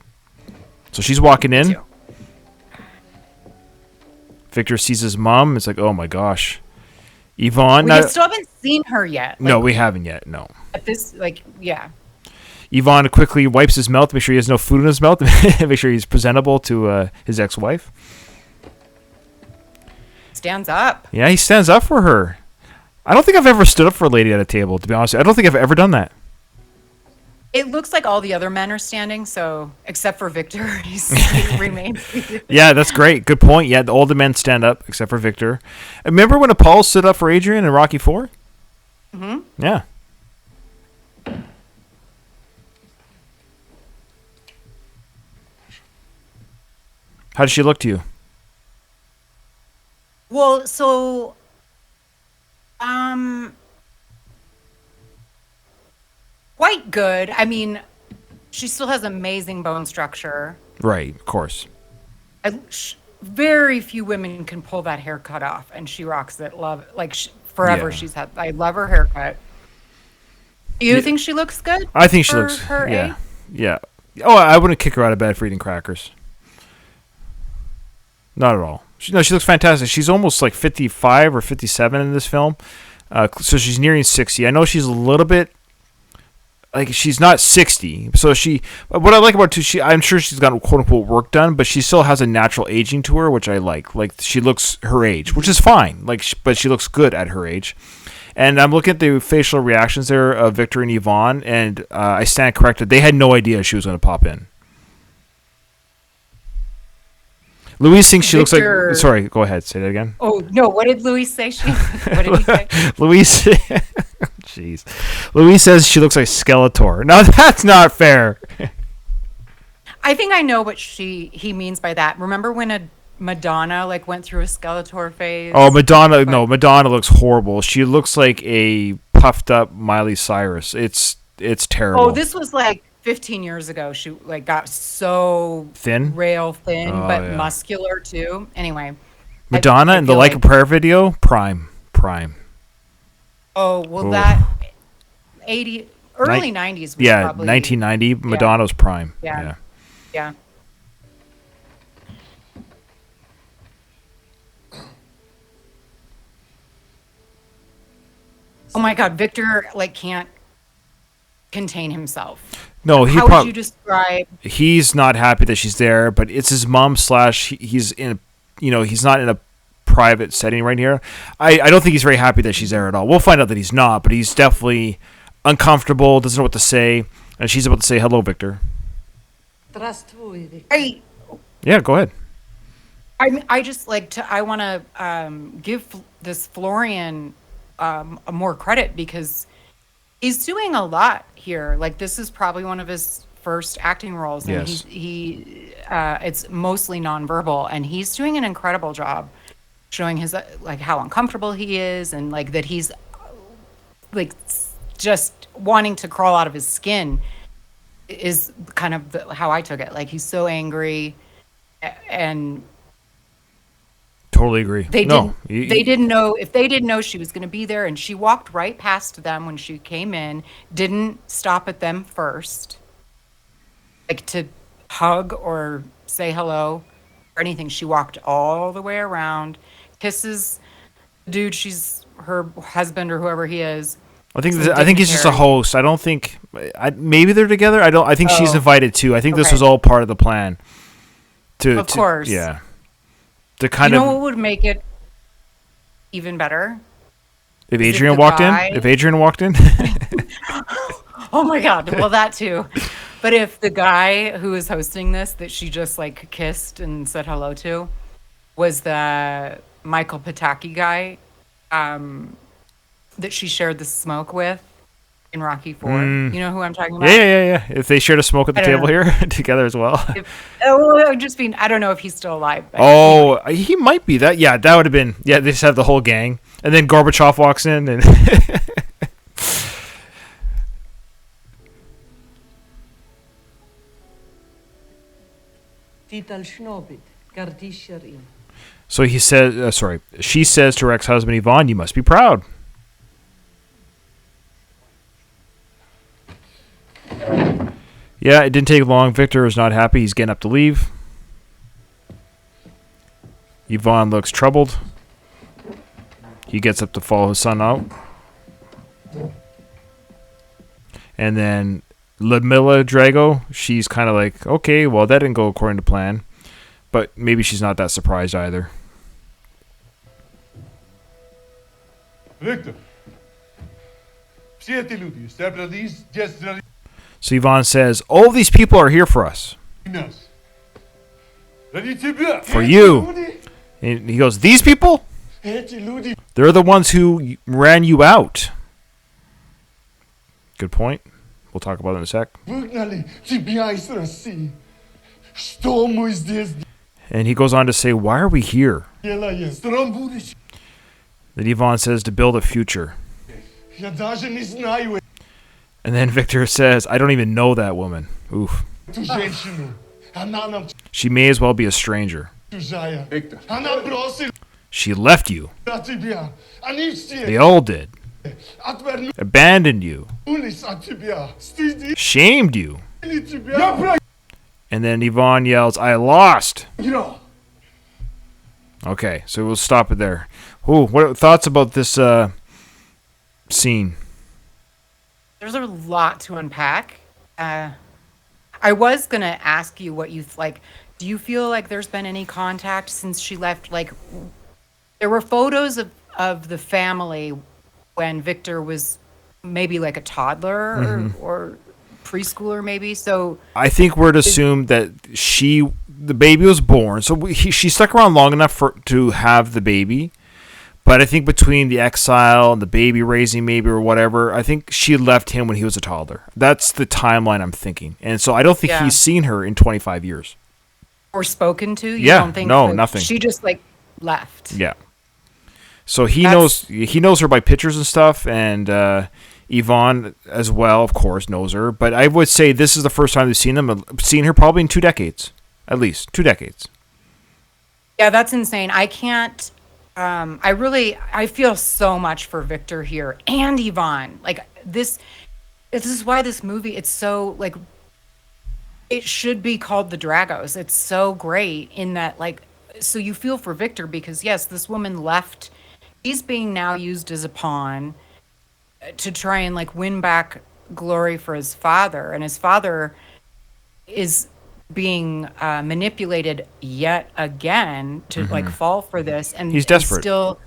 S1: So she's walking in. Victor sees his mom. It's like, oh my gosh. Yvonne.
S2: We still haven't seen her yet.
S1: No, we haven't yet. No.
S2: At this, yeah.
S1: Yvonne quickly wipes his mouth, make sure he has no food in his mouth, make sure he's presentable to his ex-wife.
S2: Stands up.
S1: Yeah, he stands up for her. I don't think I've ever stood up for a lady at a table, to be honest. I don't think I've ever done that.
S2: It looks like all the other men are standing, so except for Victor, he remains seated.
S1: Yeah, that's great. Good point. Yeah, all the men stand up except for Victor. Remember when Apollo stood up for Adrian in Rocky 4?
S2: Mm-hmm.
S1: Yeah. How does she look to you?
S2: Well, so, quite good. I mean, she still has amazing bone structure.
S1: Right, of course.
S2: Very few women can pull that haircut off, and she rocks it. Forever.
S1: Yeah.
S2: I love her haircut. Do you think she looks good?
S1: I think she looks.
S2: Her
S1: Yeah,
S2: age?
S1: yeah. Oh, I wouldn't kick her out of bed for eating crackers. Not at all. She looks fantastic. She's almost like 55 or 57 in this film, so she's nearing 60. I know she's a little bit. Like she's not 60, so what I like about her too, I'm sure she's got quote unquote work done, but she still has a natural aging to her, which I like. Like she looks her age, which is fine. But she looks good at her age. And I'm looking at the facial reactions there of Victor and Yvonne, and I stand corrected. They had no idea she was going to pop in. Louise thinks she looks like. Sorry, go ahead. Say that again.
S2: Oh no! What did Louise say? What did he say?
S1: Louise. Jeez. Louise says she looks like Skeletor. Now that's not fair.
S2: I think I know what he means by that. Remember when Madonna went through a Skeletor phase?
S1: Oh, Madonna! No, Madonna looks horrible. She looks like a puffed up Miley Cyrus. It's terrible.
S2: Oh, this was 15 years ago. She got so
S1: thin,
S2: rail thin, but
S1: yeah.
S2: muscular too. Anyway,
S1: Madonna in the Like a Prayer video, prime.
S2: Oh well,
S1: Ooh.
S2: that early 90s. Was probably,
S1: 1990. Madonna's prime.
S2: Yeah. Oh my God, Victor can't contain himself.
S1: No,
S2: How would you describe?
S1: He's not happy that she's there, but it's his mom / he's in, he's not in a private setting right here. I don't think he's very happy that she's there at all. We'll find out that he's not, but he's definitely uncomfortable, doesn't know what to say, and she's about to say hello, Victor. Yeah, go ahead.
S2: I just I want to give this Florian more credit because he's doing a lot here. This is probably one of his first acting roles, and
S1: yes.
S2: It's mostly nonverbal, and he's doing an incredible job showing his how uncomfortable he is, and that he's just wanting to crawl out of his skin. is kind of how I took it. Like he's so angry, and
S1: Totally agree.
S2: they
S1: No,
S2: didn't they didn't know if they didn't know she was going to be there, and she walked right past them when she came in, didn't stop at them first, like to hug or say hello or anything. She walked all the way around, kisses the dude, she's her husband or whoever he is. Some
S1: I think he's just a
S2: dignitary.
S1: host. I don't think maybe they're together. I don't. I think she's
S2: Oh,
S1: invited too. I think this
S2: okay.
S1: was all part of the plan.
S2: Of course.
S1: Yeah. To
S2: You
S1: kind
S2: know
S1: of
S2: what would make it even better?
S1: if
S2: is if
S1: Adrian
S2: the
S1: walked
S2: guy-
S1: in. If Adrian walked in.
S2: Oh my God. Well, that too. But if the guy who was hosting this that she just like kissed and said hello to was the Michael Pataki guy that she shared the smoke with in Rocky Four. You know who I'm talking about?
S1: Yeah. If they shared a smoke at the
S2: I don't
S1: table here together as well.
S2: Well, it would just be, I don't know if he's still alive. But
S1: Oh, he might be that. Yeah, that would have been. Yeah, they just have the whole gang, and then Gorbachev walks in, and
S5: Tital Schnobit, Gardisharin.
S1: so he says. She says to her ex-husband Yvonne, "You must be proud." Yeah, it didn't take long. Victor is not happy. He's getting up to leave. Yvonne looks troubled. He gets up to follow his son out. And then Ludmilla Drago, she's kind of like, okay, well, that didn't go according to plan. But maybe she's not that surprised either.
S3: Виктор, все эти люди, собрались здесь ради
S1: So Yvonne says, all these people are here for us.
S3: нас. Ради тебя.
S1: For
S3: Эти
S1: you.
S3: люди-
S1: And he goes, these people?
S3: Эти люди
S1: They're the ones who ran you out. Good point. We'll talk about it in a sec.
S3: выгнали тебя из России. Что мы здесь
S1: And he goes on to say, why are we here?
S3: делаем? Стран будущего.
S1: Then Yvonne says, to build a future.
S3: Я даже не знаю
S1: And then Victor says, I don't even know that woman. Oof.
S3: эту женщину. Она нам
S1: She may as well be a stranger.
S3: чужая. Виктор. Она бросила
S1: She left you.
S3: тебя. Они все
S1: They all did.
S3: отвернулись
S1: Abandoned you.
S3: от тебя. Стыдили
S1: Shamed you.
S3: тебя. Я
S1: And then Yvonne yells, I lost.
S3: проиграл.
S1: Okay, so we'll stop it there. Ooh, what are thoughts about this scene?
S2: there's a lot to unpack. I was going to ask you what you like. Do you feel like there's been any contact since she left? Like, there were photos of the family when Victor was maybe like a toddler or preschooler, maybe. So,
S1: I think we're to assume that the baby was born, so she stuck around long enough to have the baby. But I think between the exile and the baby raising, maybe or whatever, I think she left him when he was a toddler. That's the timeline I'm thinking, and so I don't think
S2: Yeah.
S1: he's seen her in 25 years.
S2: or spoken to? You
S1: Yeah,
S2: don't think
S1: no,
S2: that
S1: nothing.
S2: She just like left.
S1: Yeah. So he
S2: That's-
S1: knows her by pictures and stuff, and Yvonne as well, of course, knows her. But I would say this is the first time they've seen seen her probably in 2 decades, at least 2 decades.
S2: Yeah, that's insane. I can't. I feel so much for Victor here and Yvonne. Like this is why this movie, it's so like, it should be called The Dragos. It's so great in that, like, so you feel for Victor because yes, this woman left. He's being now used as a pawn to try and like win back glory for his father, and his father is being manipulated yet again to like fall for this, and
S1: He's
S2: and
S1: desperate.
S2: still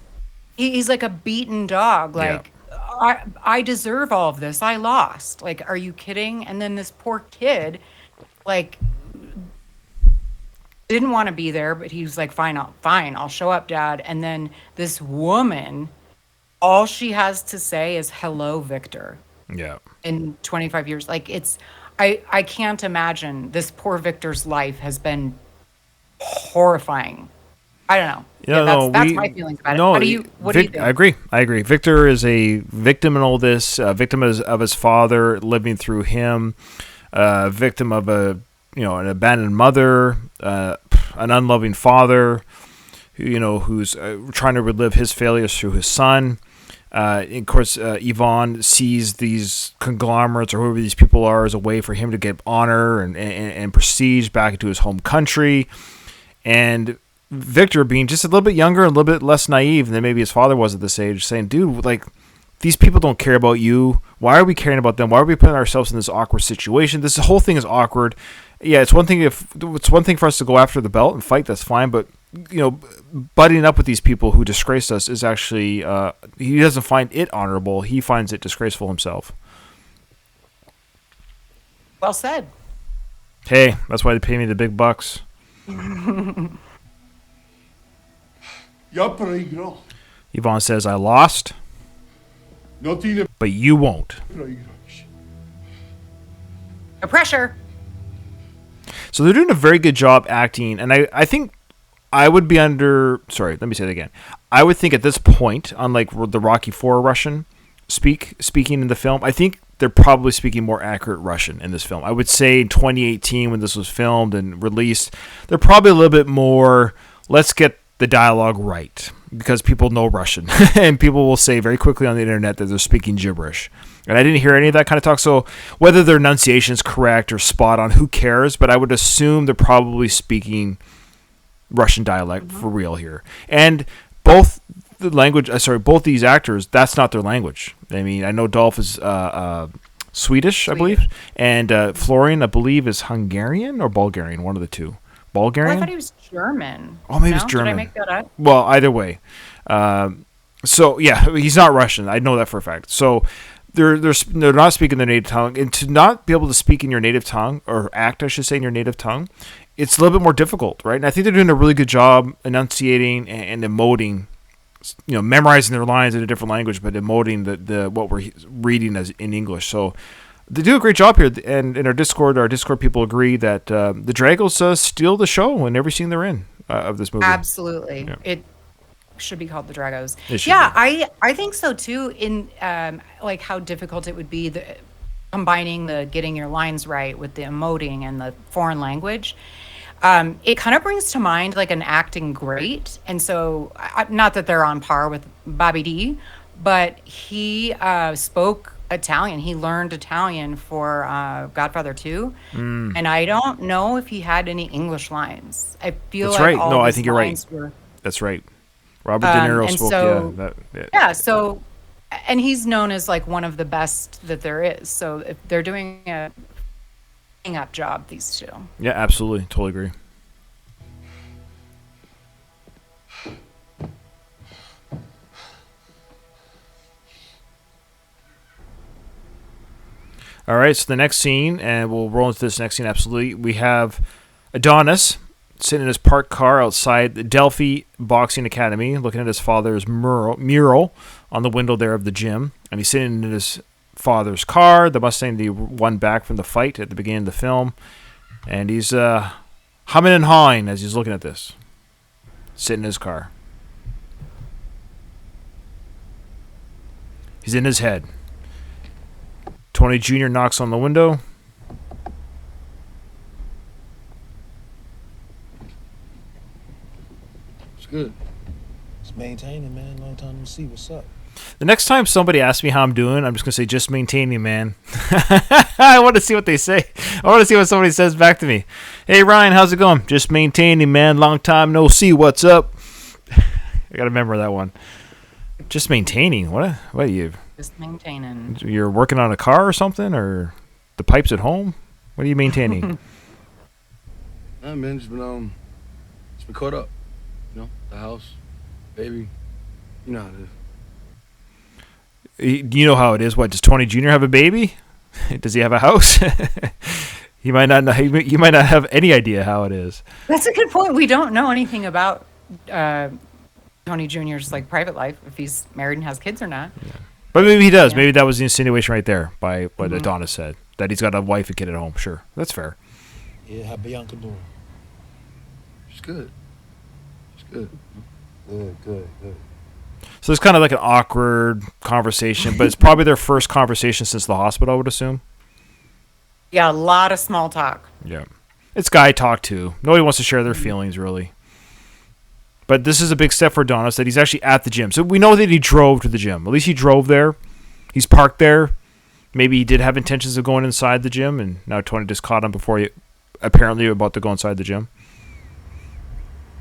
S2: he's like a beaten dog. Like, I deserve all of this. I lost. Like, are you kidding? And then this poor kid, like, didn't want to be there, but he was like, fine, I'll show up, Dad. And then this woman, all she has to say is hello, Victor.
S1: Yeah.
S2: In 25 years, like, it's I can't imagine this poor Victor's life has been horrifying. I don't know. That's my feelings about it. How do you? What do you think?
S1: I agree. Victor is a victim in all this. Victim of his father living through him. victim of an abandoned mother, an unloving father, who's trying to relive his failures through his son. Of course, Yvonne sees these conglomerates or whoever these people are as a way for him to get honor and prestige back into his home country. And Victor, being just a little bit younger and a little bit less naive than maybe his father was at this age, saying, dude, like, these people don't care about you. Why are we caring about them? Why are we putting ourselves in this awkward situation? This whole thing is awkward. Yeah, it's one thing for us to go after the belt and fight. That's fine, but butting up with these people who disgrace us is actually he doesn't find it honorable. He finds it disgraceful himself.
S2: Well said.
S1: Hey, that's why they pay me the big bucks.
S3: Jag proigrar.
S1: Yvonne says, I lost,
S3: Not inne
S1: but you won't.
S3: proigrar.
S2: No pressure.
S1: So they're doing a very good job acting, and I think I would be under... Sorry, let me say that again. I would think at this point, unlike the Rocky IV Russian speaking in the film, I think they're probably speaking more accurate Russian in this film. I would say in 2018 when this was filmed and released, they're probably a little bit more, let's get the dialogue right, because people know Russian, and people will say very quickly on the internet that they're speaking gibberish. And I didn't hear any of that kind of talk, so whether their enunciation is correct or spot on, who cares? But I would assume they're probably speaking Russian dialect for real here. And both these actors, that's not their language. I mean, I know Dolph is Swedish, I believe, and Florian, I believe, is Hungarian or Bulgarian, one of the two.
S2: Oh,
S1: Bulgarian?
S2: I thought he was German.
S1: Oh, maybe it's
S2: No?
S1: German.
S2: Did I make that up?
S1: Well, either way. So yeah, he's not Russian. I know that for a fact. So they're not speaking their native tongue, and to not be able to speak in your native tongue, or act, I should say, in your native tongue, it's a little bit more difficult, right? And I think they're doing a really good job enunciating and emoting, memorizing their lines in a different language, but emoting the what we're reading as in English. So they do a great job here, and in our Discord people agree that the Dragos steal the show in every scene they're in of this movie.
S2: Absolutely.
S1: Yeah.
S2: It should be called the Dragos.
S1: It should
S2: Yeah,
S1: be.
S2: I think so too. In like how difficult it would be combining the getting your lines right with the emoting and the foreign language. It kind of brings to mind like an acting great, and so not that they're on par with Bobby D, but he spoke Italian. He learned Italian for Godfather 2, and I don't know if he had any English lines. I feel
S1: That's
S2: like
S1: right.
S2: all
S1: No,
S2: of
S1: I
S2: his
S1: think you're right.
S2: lines were-
S1: That's right. Robert De Niro
S2: and
S1: spoke.
S2: so-
S1: Yeah.
S2: Yeah, so, and he's known as like one of the best that there is. So if they're doing a up job, these two.
S1: Yeah, absolutely. Totally agree. All right, so the next scene, and we'll roll into this next scene, absolutely. We have Adonis sitting in his parked car outside the Delphi Boxing Academy, looking at his father's mural on the window there of the gym. And he's sitting in his father's car, the Mustang that he won back from the fight at the beginning of the film. And he's humming and hawing as he's looking at this, sitting in his car. He's in his head. Tony Jr. knocks on the window.
S6: It's good. Just maintaining, man. Long time no see. What's up?
S1: The next time somebody asks me how I'm doing, I'm just going to say, just maintaining, man. I want to see what they say. I want to see what somebody says back to me. Hey, Ryan, how's it going? Just maintaining, man. Long time no see. What's up? I got to remember that one. Just maintaining. What are you?
S2: Just maintaining.
S1: You're working on a car or something? Or the pipes at home? What are you maintaining?
S6: Nah, man. Just been caught up. The house, baby. You know how it is.
S1: You know how it is. What, does Tony Jr. have a baby? Does he have a house? He might not know. You might not have any idea how it is.
S2: That's a good point. We don't know anything about Tony Jr.'s like private life, if he's married and has kids or not.
S1: But maybe he does.
S2: Yeah.
S1: Maybe that was the insinuation right there by what Adonis said, that he's got a wife and kid at home. Sure, that's fair.
S6: Yeah, how Bianca doing? She's good. She's good. Good.
S1: So it's kind of like an awkward conversation, but it's probably their first conversation since the hospital, I would assume.
S2: Yeah, a lot of small talk.
S1: Yeah. It's guy talk too. Nobody wants to share their feelings really. But this is a big step for Adonis that he's actually at the gym. So we know that he drove to the gym. At least he drove there. He's parked there. Maybe he did have intentions of going inside the gym, and now Tony just caught him before he apparently about to go inside the gym.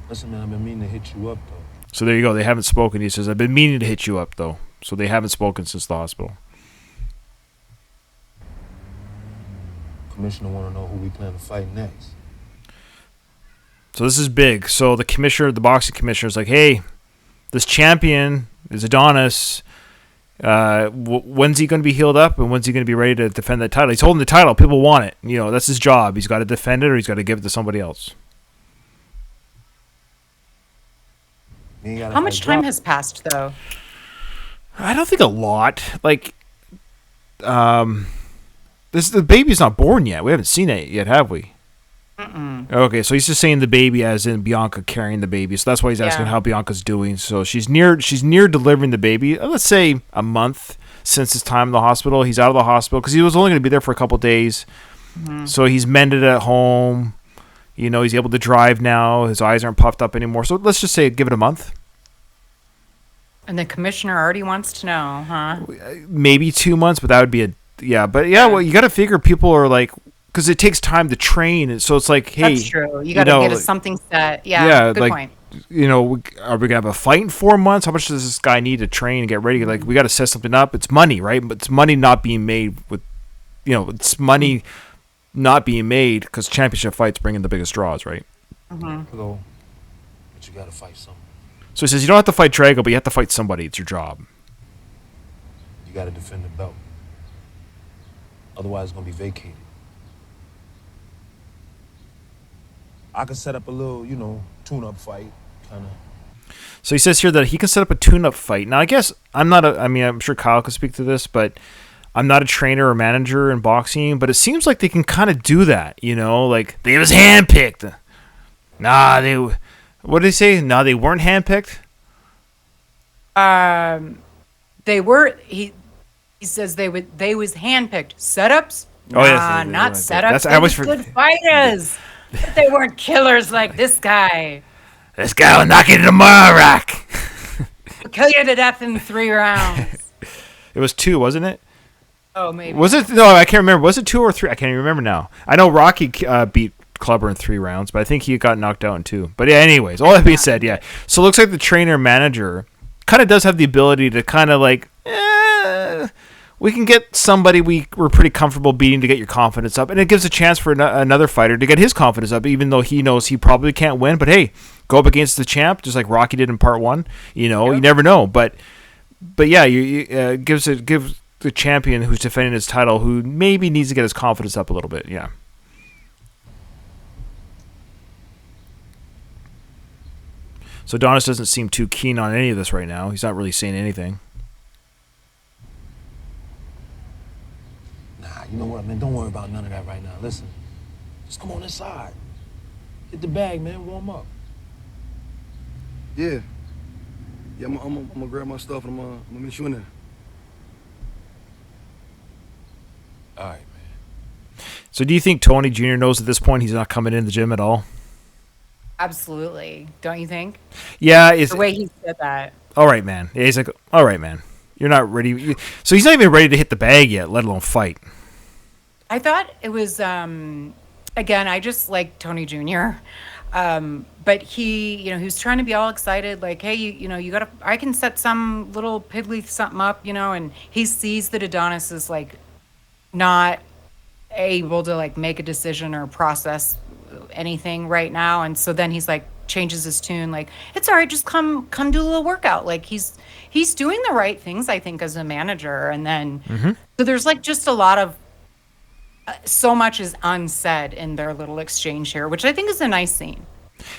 S7: Listen, man, I've been meaning to hit you up, though.
S1: So there you go. They haven't spoken. He says, I've been meaning to hit you up, though. So they haven't spoken since the hospital.
S7: Commissioner want to know who we plan to fight next.
S1: So this is big. So the commissioner, the boxing commissioner, is like, hey, this champion is Adonis. When's he going to be healed up, and when's he going to be ready to defend that title? He's holding the title. People want it. You know, that's his job. He's got to defend it, or he's got to give it to somebody else.
S2: How much time has passed, though?
S1: I don't think a lot. Like, the baby's not born yet. We haven't seen it yet, have we? Okay, so he's just saying the baby as in Bianca carrying the baby. So that's why he's asking how Bianca's doing. So she's near delivering the baby. Let's say a month since his time in the hospital. He's out of the hospital because he was only going to be there for a couple days. So he's mended at home. You know, he's able to drive now. His eyes aren't puffed up anymore. So let's just say give it a month.
S2: And the commissioner already wants to know, huh?
S1: Maybe 2 months, but that would be well, you got to figure people are like, because it takes time to train, and so it's like, hey,
S2: that's true. You got to get something set. Good point.
S1: You know, are we gonna have a fight in 4 months? How much does this guy need to train and get ready? Like, we got to set something up. It's money, right? But it's money not being made with, you know, it's money not being made because championship fights bring in the biggest draws, right?
S7: Hello. But you got to fight someone.
S1: So he says you don't have to fight Drago, but you have to fight somebody. It's your job.
S7: You got to defend the belt. Otherwise, it's going to be vacated. I could set up a little, you know, tune-up fight, kind of.
S1: So he says here that he can set up a tune-up fight. Now, I guess I'm sure Kyle could speak to this, but I'm not a trainer or manager in boxing, but it seems like they can kind of do that, you know? Like, they was handpicked. What did he say? Nah, they weren't handpicked?
S2: They were, he says they was handpicked. Setups?
S1: Oh, yes,
S2: Not setups.
S1: I was
S2: good fighters. But they weren't killers like this guy.
S1: This guy will knock you to the rack.
S2: He'll kill you to death in 3 rounds.
S1: It was 2, wasn't it?
S2: Oh, maybe.
S1: Was it? No, I can't remember. Was it 2 or 3? I can't even remember now. I know Rocky beat Clubber in 3 rounds, but I think he got knocked out in 2. But yeah, anyways, all that being said, yeah. So it looks like the trainer-manager kind of does have the ability to kind of like, we can get somebody we're pretty comfortable beating to get your confidence up. And it gives a chance for another fighter to get his confidence up, even though he knows he probably can't win. But hey, go up against the champ, just like Rocky did in part 1. You know, You never know. But yeah, you gives the champion who's defending his title, who maybe needs to get his confidence up a little bit. Yeah. So Adonis doesn't seem too keen on any of this right now. He's not really saying anything.
S7: You know what, man? Don't worry about none of that right now. Listen, just come on inside. Hit the bag, man. Warm up.
S6: Yeah. Yeah, I'm gonna grab my stuff and I'm gonna meet you in there.
S7: All right, man.
S1: So do you think Tony Jr. knows at this point he's not coming in the gym at all?
S2: Absolutely. Don't you think?
S1: Yeah.
S2: The way he said that.
S1: All right, man. Yeah, he's like, all right, man. You're not ready. So he's not even ready to hit the bag yet, let alone fight.
S2: I thought it was, again, I just like Tony Jr. But he was trying to be all excited, like, hey, you gotta, I can set some little piddly something up, and he sees that Adonis is like not able to like make a decision or process anything right now. And so then he's like, changes his tune, like, it's all right, just come do a little workout. Like he's doing the right things, I think, as a manager. And then, so there's like just a lot of, so much is unsaid in their little exchange here, which I think is a nice scene.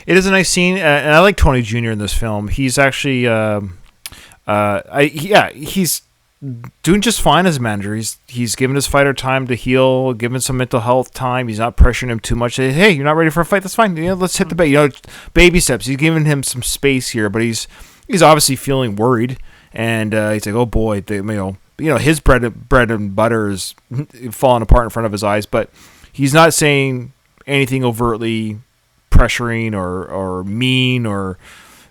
S1: It is a nice scene, and I like Tony Jr. in this film. He's actually, he's doing just fine as a manager. He's giving his fighter time to heal, giving some mental health time. He's not pressuring him too much. Hey, you're not ready for a fight? That's fine. Let's hit the bait. Baby steps. He's giving him some space here, but he's obviously feeling worried, and he's like, oh boy, his bread and butter is falling apart in front of his eyes, but he's not saying anything overtly pressuring or mean. Or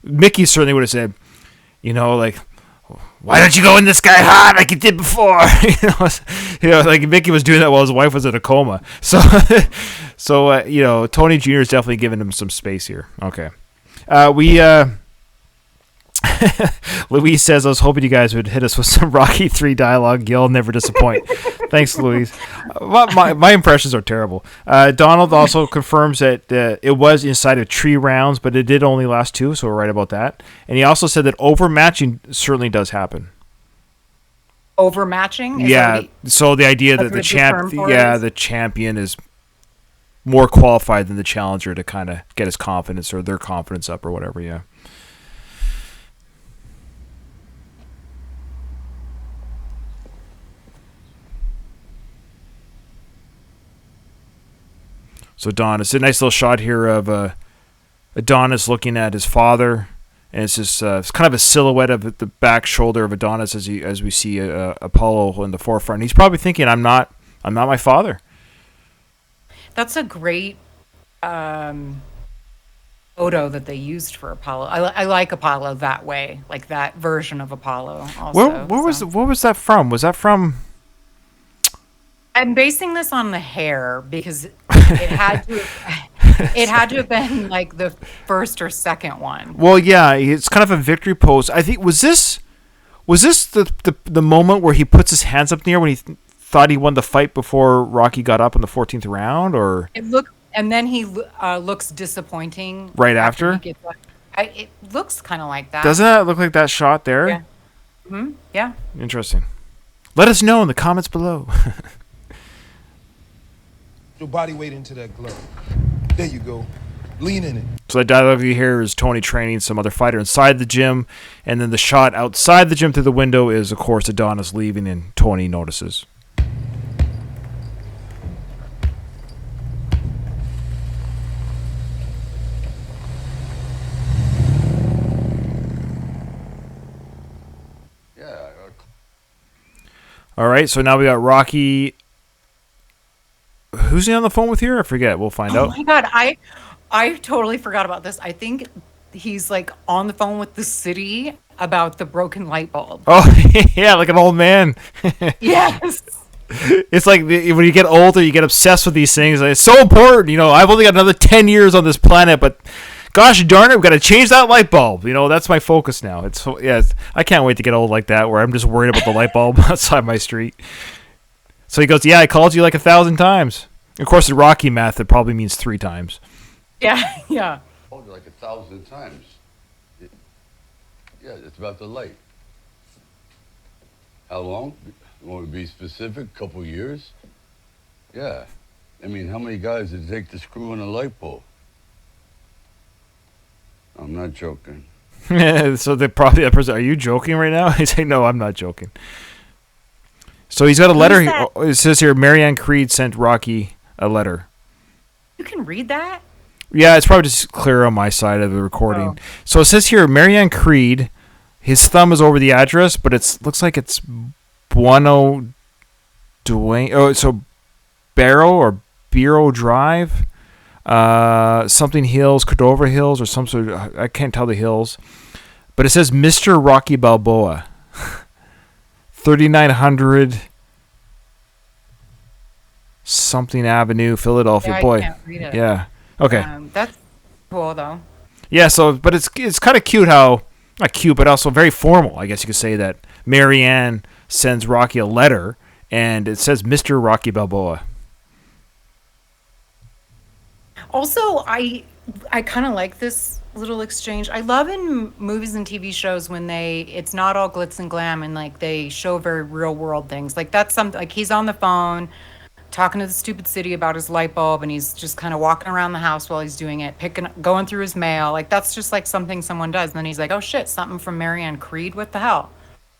S1: Mickey certainly would have said, like, why don't you go in this guy hard like you did before? Like Mickey was doing that while his wife was in a coma. So, Tony Jr. is definitely giving him some space here. Okay. Louise says, I was hoping you guys would hit us with some Rocky 3 dialogue. You'll never disappoint. Thanks, Louise. My impressions are terrible. Donald also confirms that it was inside of 3 rounds, but it did only last 2, so we're right about that. And he also said that overmatching certainly does happen.
S2: Overmatching?
S1: Yeah. So the idea that the champion is more qualified than the challenger to kind of get his confidence or their confidence up or whatever. Yeah. So it's a nice little shot here of Adonis looking at his father, and it's just it's kind of a silhouette of the back shoulder of Adonis as we see Apollo in the forefront. He's probably thinking, I'm not my father.
S2: That's a great photo that they used for Apollo. I like Apollo that way, like that version of Apollo. Also,
S1: what was that from? Was that from?
S2: I'm basing this on the hair because it had to have been like the first or second one.
S1: Well, yeah, it's kind of a victory pose. I think was this the moment where he puts his hands up in the air when he thought he won the fight before Rocky got up in the 14th round, or
S2: and then he looks disappointing
S1: right after.
S2: He gets up. It looks kind of like that.
S1: Doesn't that look like that shot there?
S2: Yeah. Mm-hmm. Yeah.
S1: Interesting. Let us know in the comments below.
S8: Your body weight into that glove. There you go. Lean in it.
S1: So that dialogue you hear is Tony training some other fighter inside the gym, and then the shot outside the gym through the window is, of course, Adonis leaving, and Tony notices. All right, so now we got Rocky. Who's he on the phone with here? I forget. We'll find out.
S2: Oh my god, I totally forgot about this. I think he's like on the phone with the city about the broken light bulb.
S1: Oh yeah, like an old man.
S2: Yes.
S1: It's like when you get older, you get obsessed with these things. Like, it's so important. I've only got another 10 years on this planet, but gosh darn it, we've got to change that light bulb. That's my focus now. I can't wait to get old like that, where I'm just worried about the light bulb outside my street. So he goes, yeah, I called you like 1,000 times. Of course, the Rocky math, it probably means 3 times.
S2: Yeah, yeah.
S6: I called you like 1,000 times. Yeah, it's about the light. How long? You want to be specific? Couple years? Yeah. I mean, how many guys did it take to screw in a light bulb? I'm not joking.
S1: So they probably that person. Are you joking right now? He's like, no, I'm not joking. So he's got a letter. It says here, Marianne Creed sent Rocky a letter.
S2: You can read that?
S1: Yeah, it's probably just clear on my side of the recording.
S2: Oh.
S1: So it says here, Marianne Creed. His thumb is over the address, but looks like it's Buono Duane. Oh, so Barrow or Bureau Drive, something Hills, Cordova Hills, or some sort of, I can't tell the hills, but it says Mr. Rocky Balboa, 3900 something Avenue, Philadelphia.
S2: Yeah,
S1: Boy,
S2: I can't read it.
S1: Yeah. Okay.
S2: That's cool though.
S1: Yeah. So, but it's kind of cute how, not cute, but also very formal. I guess you could say that Marianne sends Rocky a letter, and it says Mr. Rocky Balboa.
S2: Also, I kind of like this little exchange. I love in movies and TV shows when it's not all glitz and glam and like they show very real world things. Like that's something, like he's on the phone talking to the stupid city about his light bulb, and he's just kind of walking around the house while he's doing it, going through his mail. Like that's just like something someone does. And then he's like, oh shit, something from Marianne Creed. What the hell?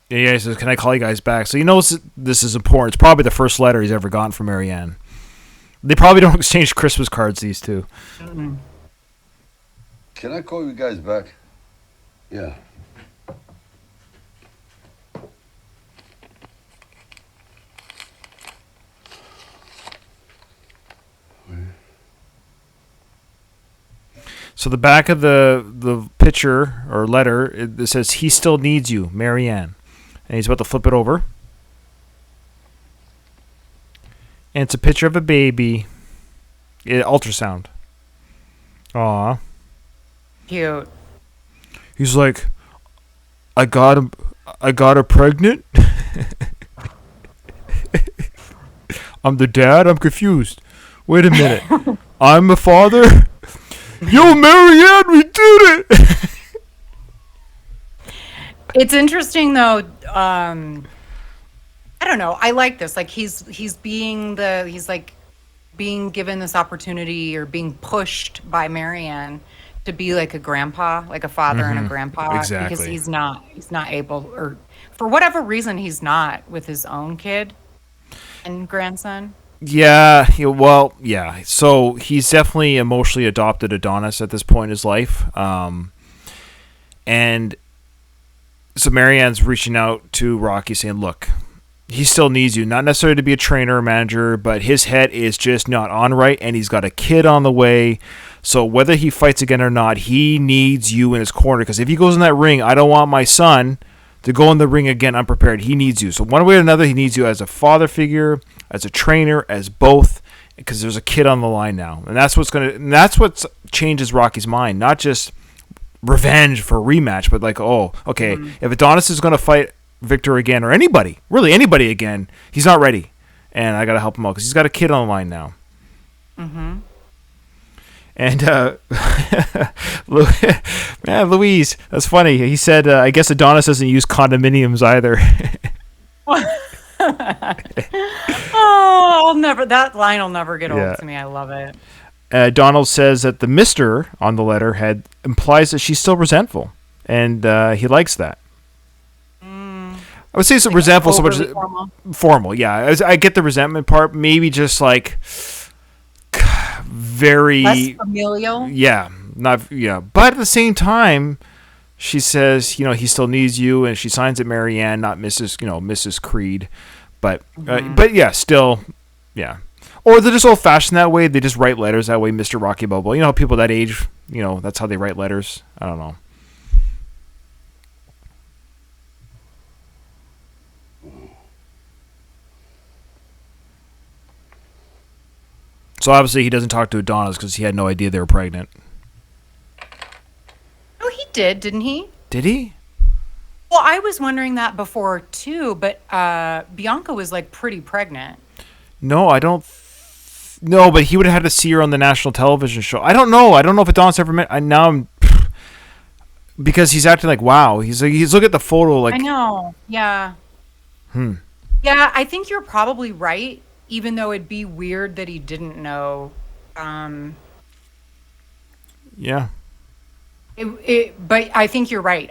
S1: Yeah, he says, can I call you guys back? So he knows this is important. It's probably the first letter he's ever gotten from Marianne. They probably don't exchange Christmas cards, these two.
S2: Mm-hmm.
S6: Can I call you guys back? Yeah.
S1: So the back of the picture or letter, it says, "He still needs you, Marianne." And he's about to flip it over. And it's a picture of a baby. Ultrasound. Aw.
S2: Cute.
S1: He's like, I got her pregnant. I'm the dad. I'm confused. Wait a minute. I'm the father. Yo, Marianne, we did it.
S2: It's interesting though. I don't know. I like this. Like he's like being given this opportunity or being pushed by Marianne to be like a grandpa, like a father and a grandpa.
S1: Exactly.
S2: Because he's not able, or for whatever reason, he's not with his own kid and grandson.
S1: Yeah. So he's definitely emotionally adopted Adonis at this point in his life. And so Marianne's reaching out to Rocky saying, look, he still needs you, not necessarily to be a trainer or manager, but his head is just not on right, and he's got a kid on the way. So whether he fights again or not, he needs you in his corner, because if he goes in that ring, I don't want my son to go in the ring again unprepared. He needs you. So one way or another, he needs you as a father figure, as a trainer, as both, because there's a kid on the line now. And that's what changes Rocky's mind, not just revenge for a rematch, but like, oh, okay, if Adonis is going to fight Victor again, or anybody again, he's not ready, and I gotta help him out because he's got a kid on the line now. And man, Louise, that's funny. He said, I guess Adonis doesn't use condominiums either.
S2: Oh, that line will never get
S1: Yeah.
S2: old to me. I love it.
S1: Donald says that the Mister on the letterhead implies that she's still resentful, and he likes that. I would say it's resentful so much.
S2: Overly
S1: Formal, yeah. I get the resentment part. Maybe just like very
S2: less familial.
S1: Yeah, not yeah. But at the same time, she says, he still needs you, and she signs it Marianne, not Mrs. Creed. But but yeah, still, yeah. Or they're just old fashioned that way. They just write letters that way, Mr. Rocky Balboa. You know, people that age, that's how they write letters. I don't know. So obviously he doesn't talk to Adonis because he had no idea they were pregnant.
S2: Oh, he did, didn't he?
S1: Did he?
S2: Well, I was wondering that before too, but Bianca was like pretty pregnant.
S1: No, I don't. No, but he would have had to see her on the national television show. I don't know. I don't know if Adonis ever met. Because he's acting like, wow. He's look at the photo like.
S2: I know. Yeah. Yeah, I think you're probably right. Even though it'd be weird that he didn't know.
S1: Yeah.
S2: But I think you're right.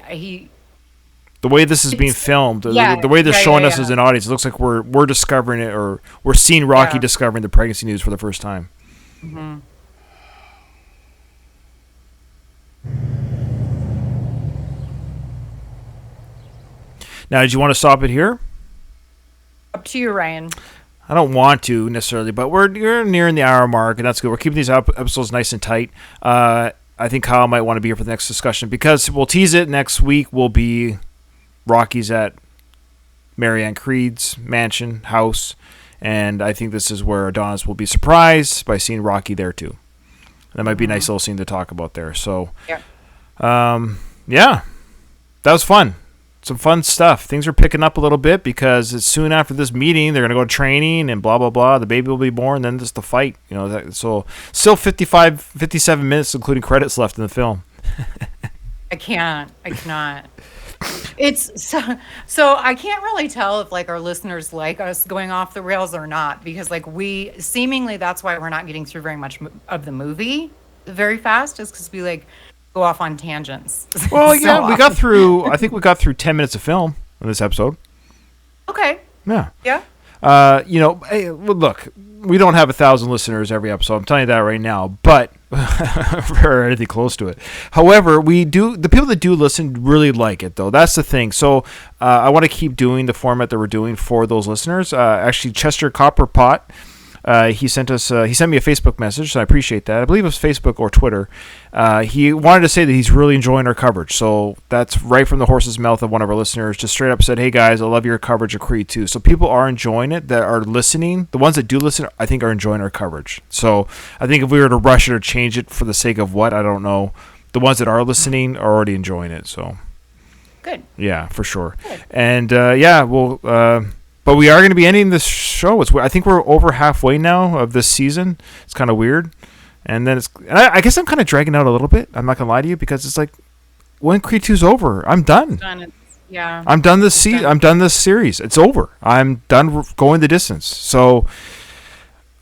S1: The way this is being filmed, the way they're showing us as an audience, it looks like we're discovering it, or we're seeing Rocky discovering the pregnancy news for the first time. Now, did you want to stop it here?
S2: Up to you, Ryan.
S1: I don't want to necessarily, but we're nearing the hour mark, and that's good. We're keeping these episodes nice and tight. I think Kyle might want to be here for the next discussion because we'll tease it. Next week will be Rocky's at Marianne Creed's mansion house, and I think this is where Adonis will be surprised by seeing Rocky there too. That might be a nice little scene to talk about there. So, yeah, that was fun. Some fun stuff. Things are picking up a little bit because it's soon after this meeting they're going to go to training and blah blah blah. The baby will be born, then just the fight. So still 57 minutes including credits left in the film.
S2: I cannot. It's so I can't really tell if like our listeners like us going off the rails or not, because like we seemingly, that's why we're not getting through very much of the movie very fast, is because we like go off on tangents.
S1: Well, yeah, I think we got through 10 minutes of film in this episode.
S2: Okay.
S1: Yeah.
S2: Yeah.
S1: Hey, look, we don't have 1,000 listeners every episode. I'm telling you that right now, but or anything close to it. However, we do. The people that do listen really like it, though. That's the thing. So I want to keep doing the format that we're doing for those listeners. Actually, Chester Copperpot He sent us. He sent me a Facebook message, so I appreciate that. I believe it was Facebook or Twitter. He wanted to say that he's really enjoying our coverage. So that's right from the horse's mouth of one of our listeners. Just straight up said, "Hey guys, I love your coverage of Creed 2." So people are enjoying it. That are listening. The ones that do listen, I think, are enjoying our coverage. So I think if we were to rush it or change it for the sake of what, I don't know. The ones that are listening are already enjoying it. So.
S2: Good.
S1: Yeah, for sure. Good. And but we are going to be ending this show. I think we're over halfway now of this season. It's kind of weird. And then I guess I'm kind of dragging out a little bit. I'm not going to lie to you because it's like when Creed 2's over, I'm done.
S2: Yeah.
S1: I'm done this season. I'm done this series. It's over. I'm done going the distance. So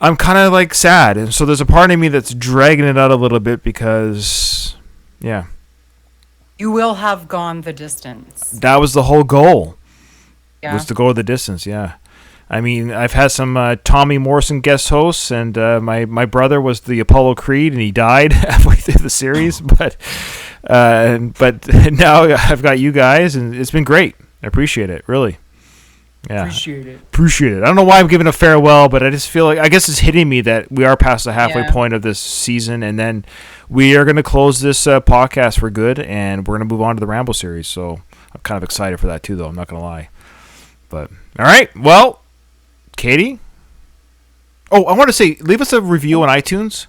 S1: I'm kind of like sad. And so there's a part of me that's dragging it out a little bit because yeah.
S2: You will have gone the distance.
S1: That was the whole goal.
S2: Yeah.
S1: Was to go the distance, yeah. I mean, I've had some Tommy Morrison guest hosts, and my brother was the Apollo Creed, and he died halfway through the series. But now I've got you guys, and it's been great. I appreciate it, really. Yeah, appreciate it. I don't know why I'm giving a farewell, but I just feel like I guess it's hitting me that we are past the halfway point of this season, and then we are going to close this podcast for good, and we're going to move on to the Rambo series. So I'm kind of excited for that too, though. I'm not going to lie. But all right, well, Katie. Oh, I want to say, leave us a review on iTunes.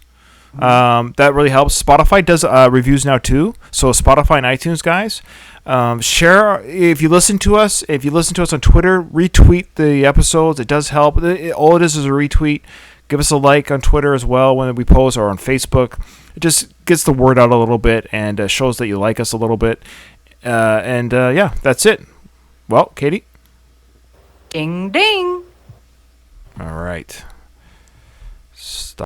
S1: That really helps. Spotify does reviews now too. So Spotify and iTunes, guys, share if you listen to us. If you listen to us on Twitter, retweet the episodes. It does help. All it is a retweet. Give us a like on Twitter as well when we post, or on Facebook. It just gets the word out a little bit and shows that you like us a little bit. Yeah, that's it. Well, Katie.
S2: Ding, ding.
S1: All right.